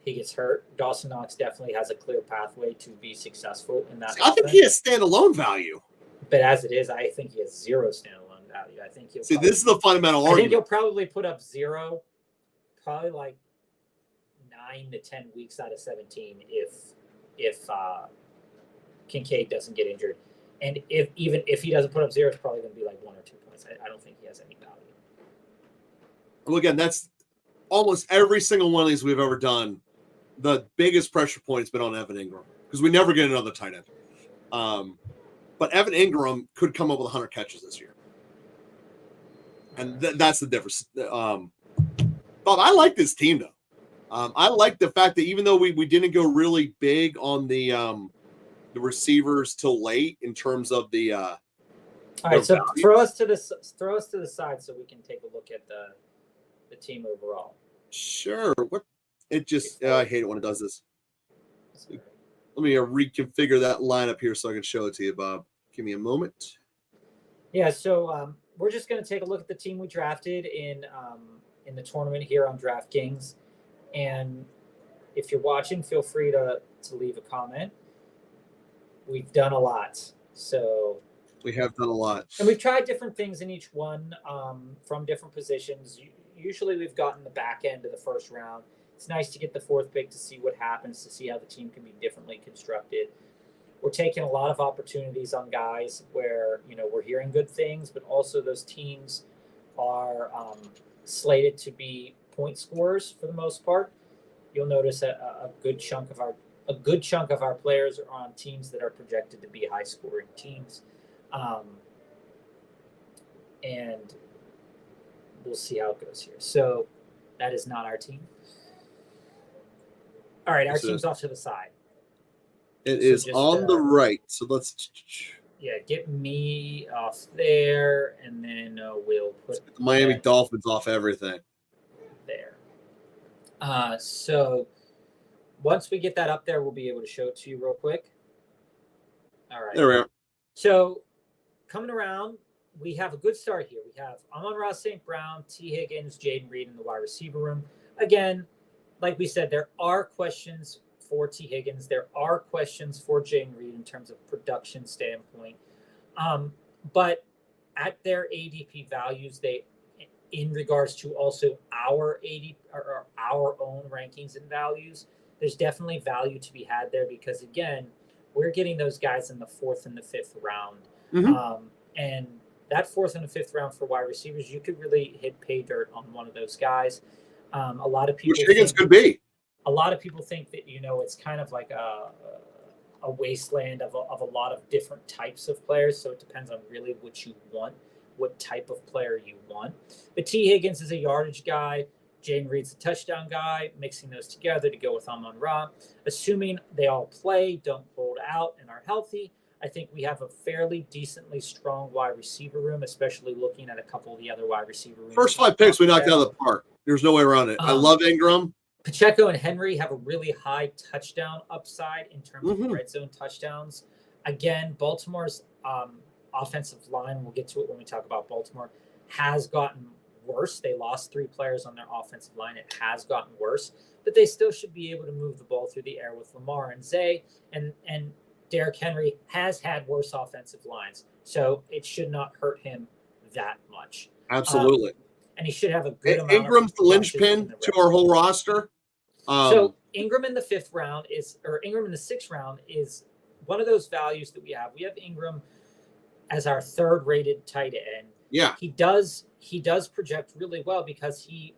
he gets hurt, Dawson Knox definitely has a clear pathway to be successful in that. I think he has standalone value. But as it is, I think he has 0 standalone value. I think this is the fundamental argument. I think he'll probably put up 0, probably like 9 to 10 weeks out of 17 if Kincaid doesn't get injured. And even if he doesn't put up 0, it's probably going to be like 1 or 2 points. I don't think he has any value. Well, again, that's almost every single one of these we've ever done. The biggest pressure point has been on Evan Ingram because we never get another tight end. But Evan Ingram could come up with 100 catches this year. And that's the difference. Bob, I like this team, though. I like the fact that even though we didn't go really big on the receivers till late in terms of the all right, so throw us to the side so we can take a look at the team overall. Sure. What? It just I hate it when it does this. Let me reconfigure that lineup here so I can show it to you, Bob. Give me a moment. Yeah, so we're just going to take a look at the team we drafted in the tournament here on DraftKings. And if you're watching, feel free to leave a comment. We've done a lot. So we have done a lot. And we've tried different things in each one from different positions. Usually we've gotten the back end of the first round. It's nice to get the fourth pick to see what happens, to see how the team can be differently constructed. We're taking a lot of opportunities on guys where, we're hearing good things, but also those teams are slated to be point scorers for the most part. You'll notice a good chunk of our players are on teams that are projected to be high scoring teams. And we'll see how it goes here. So that is not our team. All right, our team's off to the side. It is on the right. So let's... Yeah, get me off there, and then we'll put the Miami Dolphins off everything. There. So once we get that up there, we'll be able to show it to you real quick. All right. There we are. So coming around, we have a good start here. We have Amon-Ra St. Brown, T. Higgins, Jaden Reed in the wide receiver room. Again, like we said, there are questions for T. Higgins. There are questions for Jaden Reed in terms of production standpoint. But at their ADP values, in regards to also our or our own rankings and values, there's definitely value to be had there because, again, we're getting those guys in the 4th and the 5th round. Mm-hmm. And that 4th and the 5th round for wide receivers, you could really hit pay dirt on one of those guys. A lot of people, which Higgins could be. A lot of people think that it's kind of like a wasteland of a lot of different types of players. So it depends on really what you want, what type of player you want. But T. Higgins is a yardage guy. Jaden Reed's a touchdown guy. Mixing those together to go with Amon-Ra, assuming they all play, don't hold out, and are healthy. I think we have a fairly decently strong wide receiver room, especially looking at a couple of the other wide receiver rooms. First 5 picks we knocked out of the park. There's no way around it. I love Ingram. Pacheco and Henry have a really high touchdown upside in terms of red zone touchdowns. Again, Baltimore's offensive line, we'll get to it when we talk about Baltimore, has gotten worse. They lost 3 players on their offensive line. It has gotten worse, but they still should be able to move the ball through the air with Lamar and Zay, and Derrick Henry has had worse offensive lines, so it should not hurt him that much. Absolutely. And he should have a good amount Ingram's the linchpin to our whole roster. So Ingram in the 6th round is one of those values that we have. We have Ingram as our 3rd rated tight end. Yeah. He does project really well because he,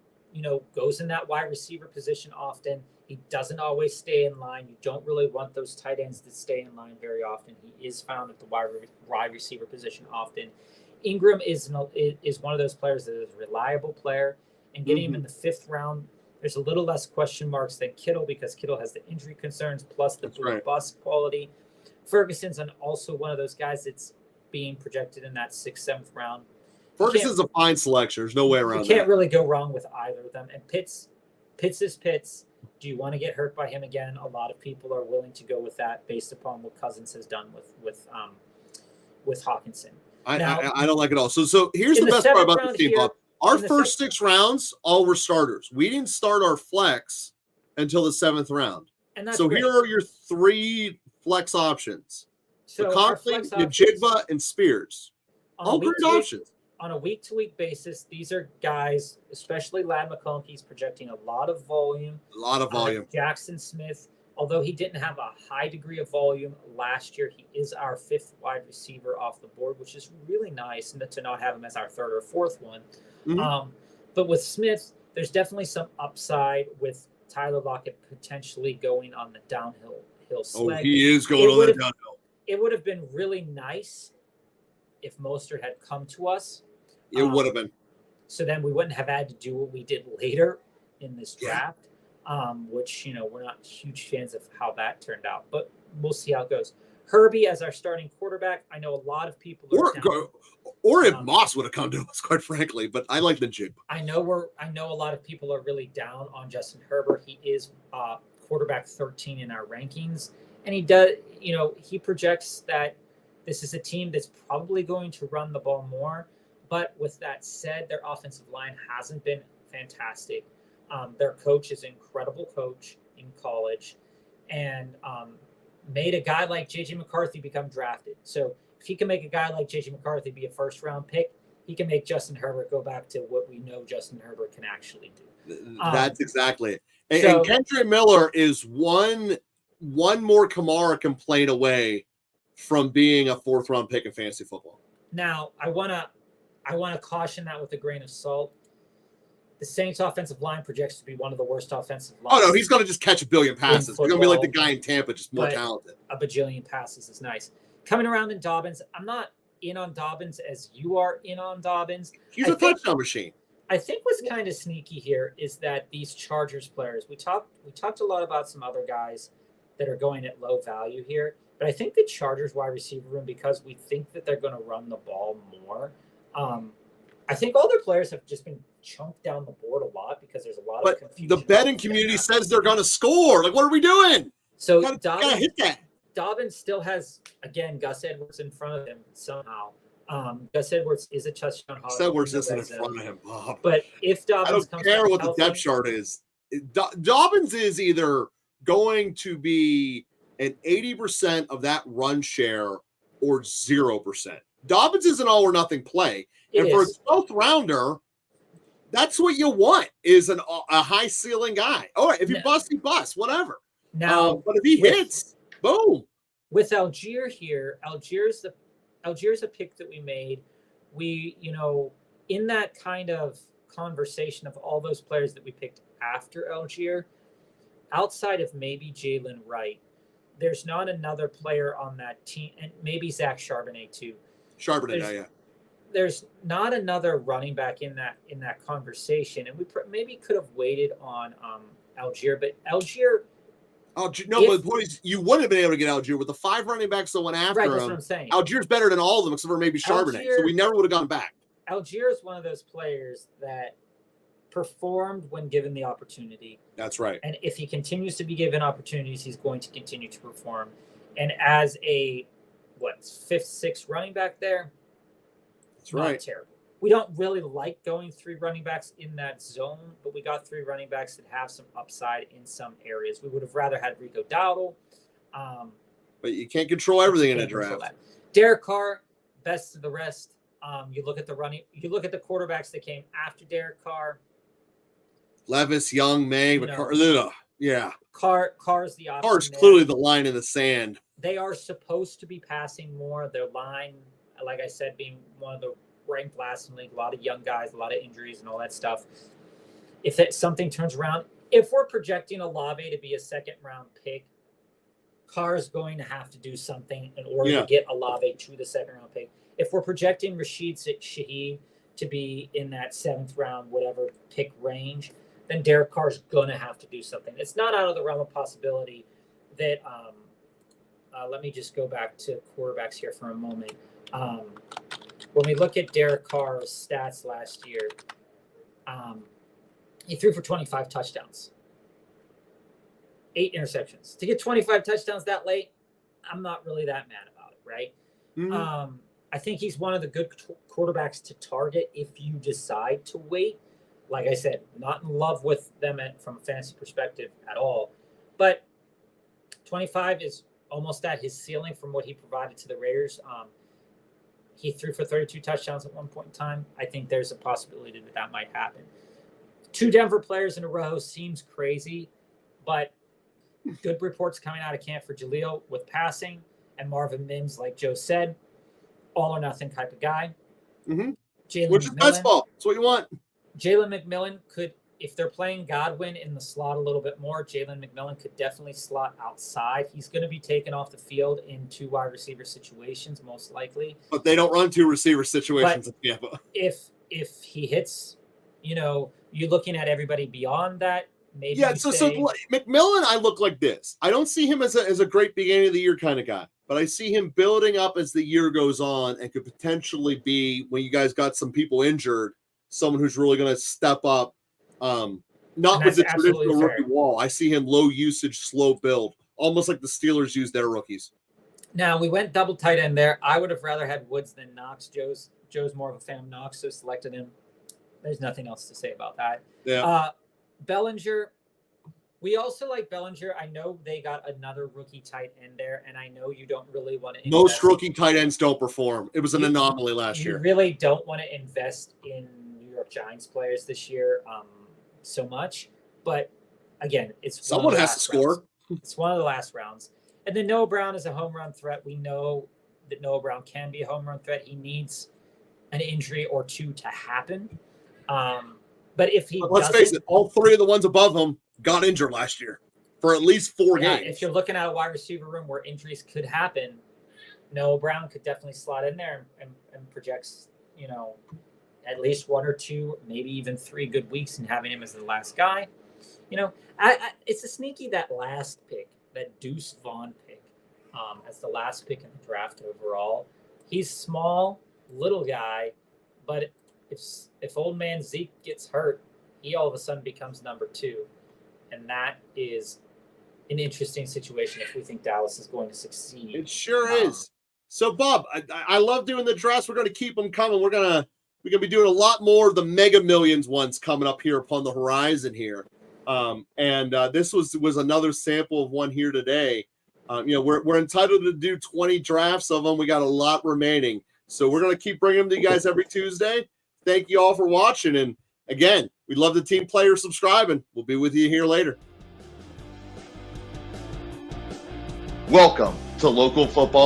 goes in that wide receiver position often. He doesn't always stay in line. You don't really want those tight ends to stay in line very often. He is found at the wide receiver position often. Ingram is one of those players that is a reliable player, and getting him in the 5th round, there's a little less question marks than Kittle because Kittle has the injury concerns plus the bust quality. Ferguson's also one of those guys that's being projected in that 6th, 7th round. Ferguson's a fine selection. There's no way around that. You can't really go wrong with either of them. And Pitts is Pitts. Do you want to get hurt by him again? A lot of people are willing to go with that based upon what Cousins has done with Hawkinson. I don't like it all. So here's the best part about this team, Bob. Our first 6 rounds, all were starters. We didn't start our flex until the 7th round. And that's so great. Here are your 3 flex options. So McConkley, Najigba, and Spears. All great options. On a week-to-week basis, these are guys, especially Ladd McConkey's projecting a lot of volume. Jackson Smith, although he didn't have a high degree of volume last year, he is our 5th wide receiver off the board, which is really nice to not have him as our 3rd or 4th one. Mm-hmm. But with Smith, there's definitely some upside with Tyler Lockett potentially going on the downhill sled. Oh, he is going on the downhill. It would have been really nice if Mostert had come to us. It would have been. So then we wouldn't have had to do what we did later in this draft, which, we're not huge fans of how that turned out. But we'll see how it goes. Herbie as our starting quarterback. I know a lot of people are Or if Moss would have come to us, quite frankly, but I like the Jig. I know a lot of people are really down on Justin Herbert. He is quarterback 13 in our rankings, and he does, he projects that this is a team that's probably going to run the ball more. But with that said, their offensive line hasn't been fantastic. Their coach is an incredible coach in college, and made a guy like J.J. McCarthy become drafted. So if he can make a guy like J.J. McCarthy be a first-round pick, he can make Justin Herbert go back to what we know Justin Herbert can actually do. That's exactly it. And Kendre Miller is one more Kamara complaint away from being a fourth-round pick in fantasy football. Now, I wanna caution that with a grain of salt. The Saints' offensive line projects to be one of the worst offensive lines. Oh, no, he's going to just catch a billion passes. He's going to be like the guy in Tampa, just more talented. A bajillion passes is nice. Coming around in Dobbins, I'm not in on Dobbins as you are in on Dobbins. He's a touchdown machine. I think what's kind of sneaky here is that these Chargers players, we talked a lot about some other guys that are going at low value here, but I think the Chargers wide receiver room, because we think that they're going to run the ball more, I think all their players have just been chunked down the board a lot because there's a lot of confusion. The betting community says they're going to score. Like, what are we doing? So gotta hit that. Dobbins still has, again, Gus Edwards in front of him somehow. Gus Edwards is a touchdown hog. Gus Edwards isn't in front of him, Bob. But if Dobbins I don't care what the depth chart is. Dobbins is either going to be an 80% of that run share or 0%. Dobbins is an all or nothing play. And for a 12th rounder, that's what you want, is a high ceiling guy. All right, if you bust, he busts, whatever. Now, but if he hits, boom. With Algier here, Algier's a pick that we made. We, in that kind of conversation of all those players that we picked after Algier, outside of maybe Jalen Wright, there's not another player on that team, and maybe Zach Charbonnet too. Yeah. There's not another running back in that conversation, and we maybe could have waited on Algier, but Algier. Oh no! But the point is, you wouldn't have been able to get Algier with the 5 running backs that went after him. That's what I'm saying. Algier's better than all of them, except for maybe Charbonnet. So we never would have gone back. Algier is one of those players that performed when given the opportunity. That's right. And if he continues to be given opportunities, he's going to continue to perform. And as a 5th, 6th running back there, that's right. Not terrible. We don't really like going 3 running backs in that zone, but we got 3 running backs that have some upside in some areas. We would have rather had Rico Dowdle. But you can't control everything in a draft. Derek Carr, best of the rest. You look at the quarterbacks that came after Derek Carr. Levis, Young, May, yeah. Carr's the option. Carr's clearly the line in the sand. They are supposed to be passing more. Their line, like I said, being one of the ranked last in the league, a lot of young guys, a lot of injuries and all that stuff. If something turns around, if we're projecting Olave to be a 2nd round pick, Carr's going to have to do something in order to get Olave to the 2nd round pick. If we're projecting Rashid Shaheed to be in that 7th round, whatever pick range, then Derek Carr's going to have to do something. It's not out of the realm of possibility that let me just go back to quarterbacks here for a moment. When we look at Derek Carr's stats last year, he threw for 25 touchdowns, 8 interceptions. To get 25 touchdowns that late, I'm not really that mad about it, right? Mm-hmm. I think he's one of the good quarterbacks to target if you decide to wait. Like I said, not in love with them from a fantasy perspective at all. But 25 is almost at his ceiling from what he provided to the Raiders. He threw for 32 touchdowns at one point in time. I think there's a possibility that might happen. 2 Denver players in a row seems crazy, but good reports coming out of camp for Jaleel with passing, and Marvin Mims, like Joe said, all or nothing type of guy. Mm-hmm. Which is baseball. That's what you want. Jalen McMillan could, if they're playing Godwin in the slot a little bit more, Jalen McMillan could definitely slot outside. He's going to be taken off the field in 2 wide receiver situations, most likely. But they don't run 2 receiver situations in Tampa. If he hits, you're looking at everybody beyond that maybe Yeah, so McMillan, I look like this. I don't see him as a great beginning of the year kind of guy, but I see him building up as the year goes on and could potentially be, when you guys got some people injured, someone who's really going to step up. Not with the traditional rookie wall. I see him low usage, slow build, almost like the Steelers use their rookies. Now, we went double tight end there. I would have rather had Woods than Knox. Joe's more of a fan of Knox, so selected him. There's nothing else to say about that. Yeah. Bellinger, we also like Bellinger. I know they got another rookie tight end there, and I know you don't really want to. Most rookie tight ends don't perform. It was an anomaly last year. You really don't want to invest in New York Giants players this year so much. But again, it's someone has to score. It's one of the last rounds. And then Noah Brown is a home run threat. We know that Noah Brown can be a home run threat. He needs an injury or two to happen. But if he let's face it, all three of the ones above him got injured last year for at least 4 games. If you're looking at a wide receiver room where injuries could happen, Noah Brown could definitely slot in there and projects, at least 1 or 2, maybe even 3 good weeks, and having him as the last guy. It's a sneaky that last pick, that Deuce Vaughn pick, as the last pick in the draft overall. He's small, little guy, but if old man Zeke gets hurt, he all of a sudden becomes number 2, and that is an interesting situation if we think Dallas is going to succeed. It sure is. So, Bob, I love doing the drafts. We're going to keep them coming. We're gonna be doing a lot more of the Mega Millions ones coming up here upon the horizon here. This was another sample of one here today. We're entitled to do 20 drafts of them. We got a lot remaining, so we're going to keep bringing them to you guys every Tuesday. Thank you all for watching, and again, we love the team players subscribing. We'll be with you here later. Welcome to Local Football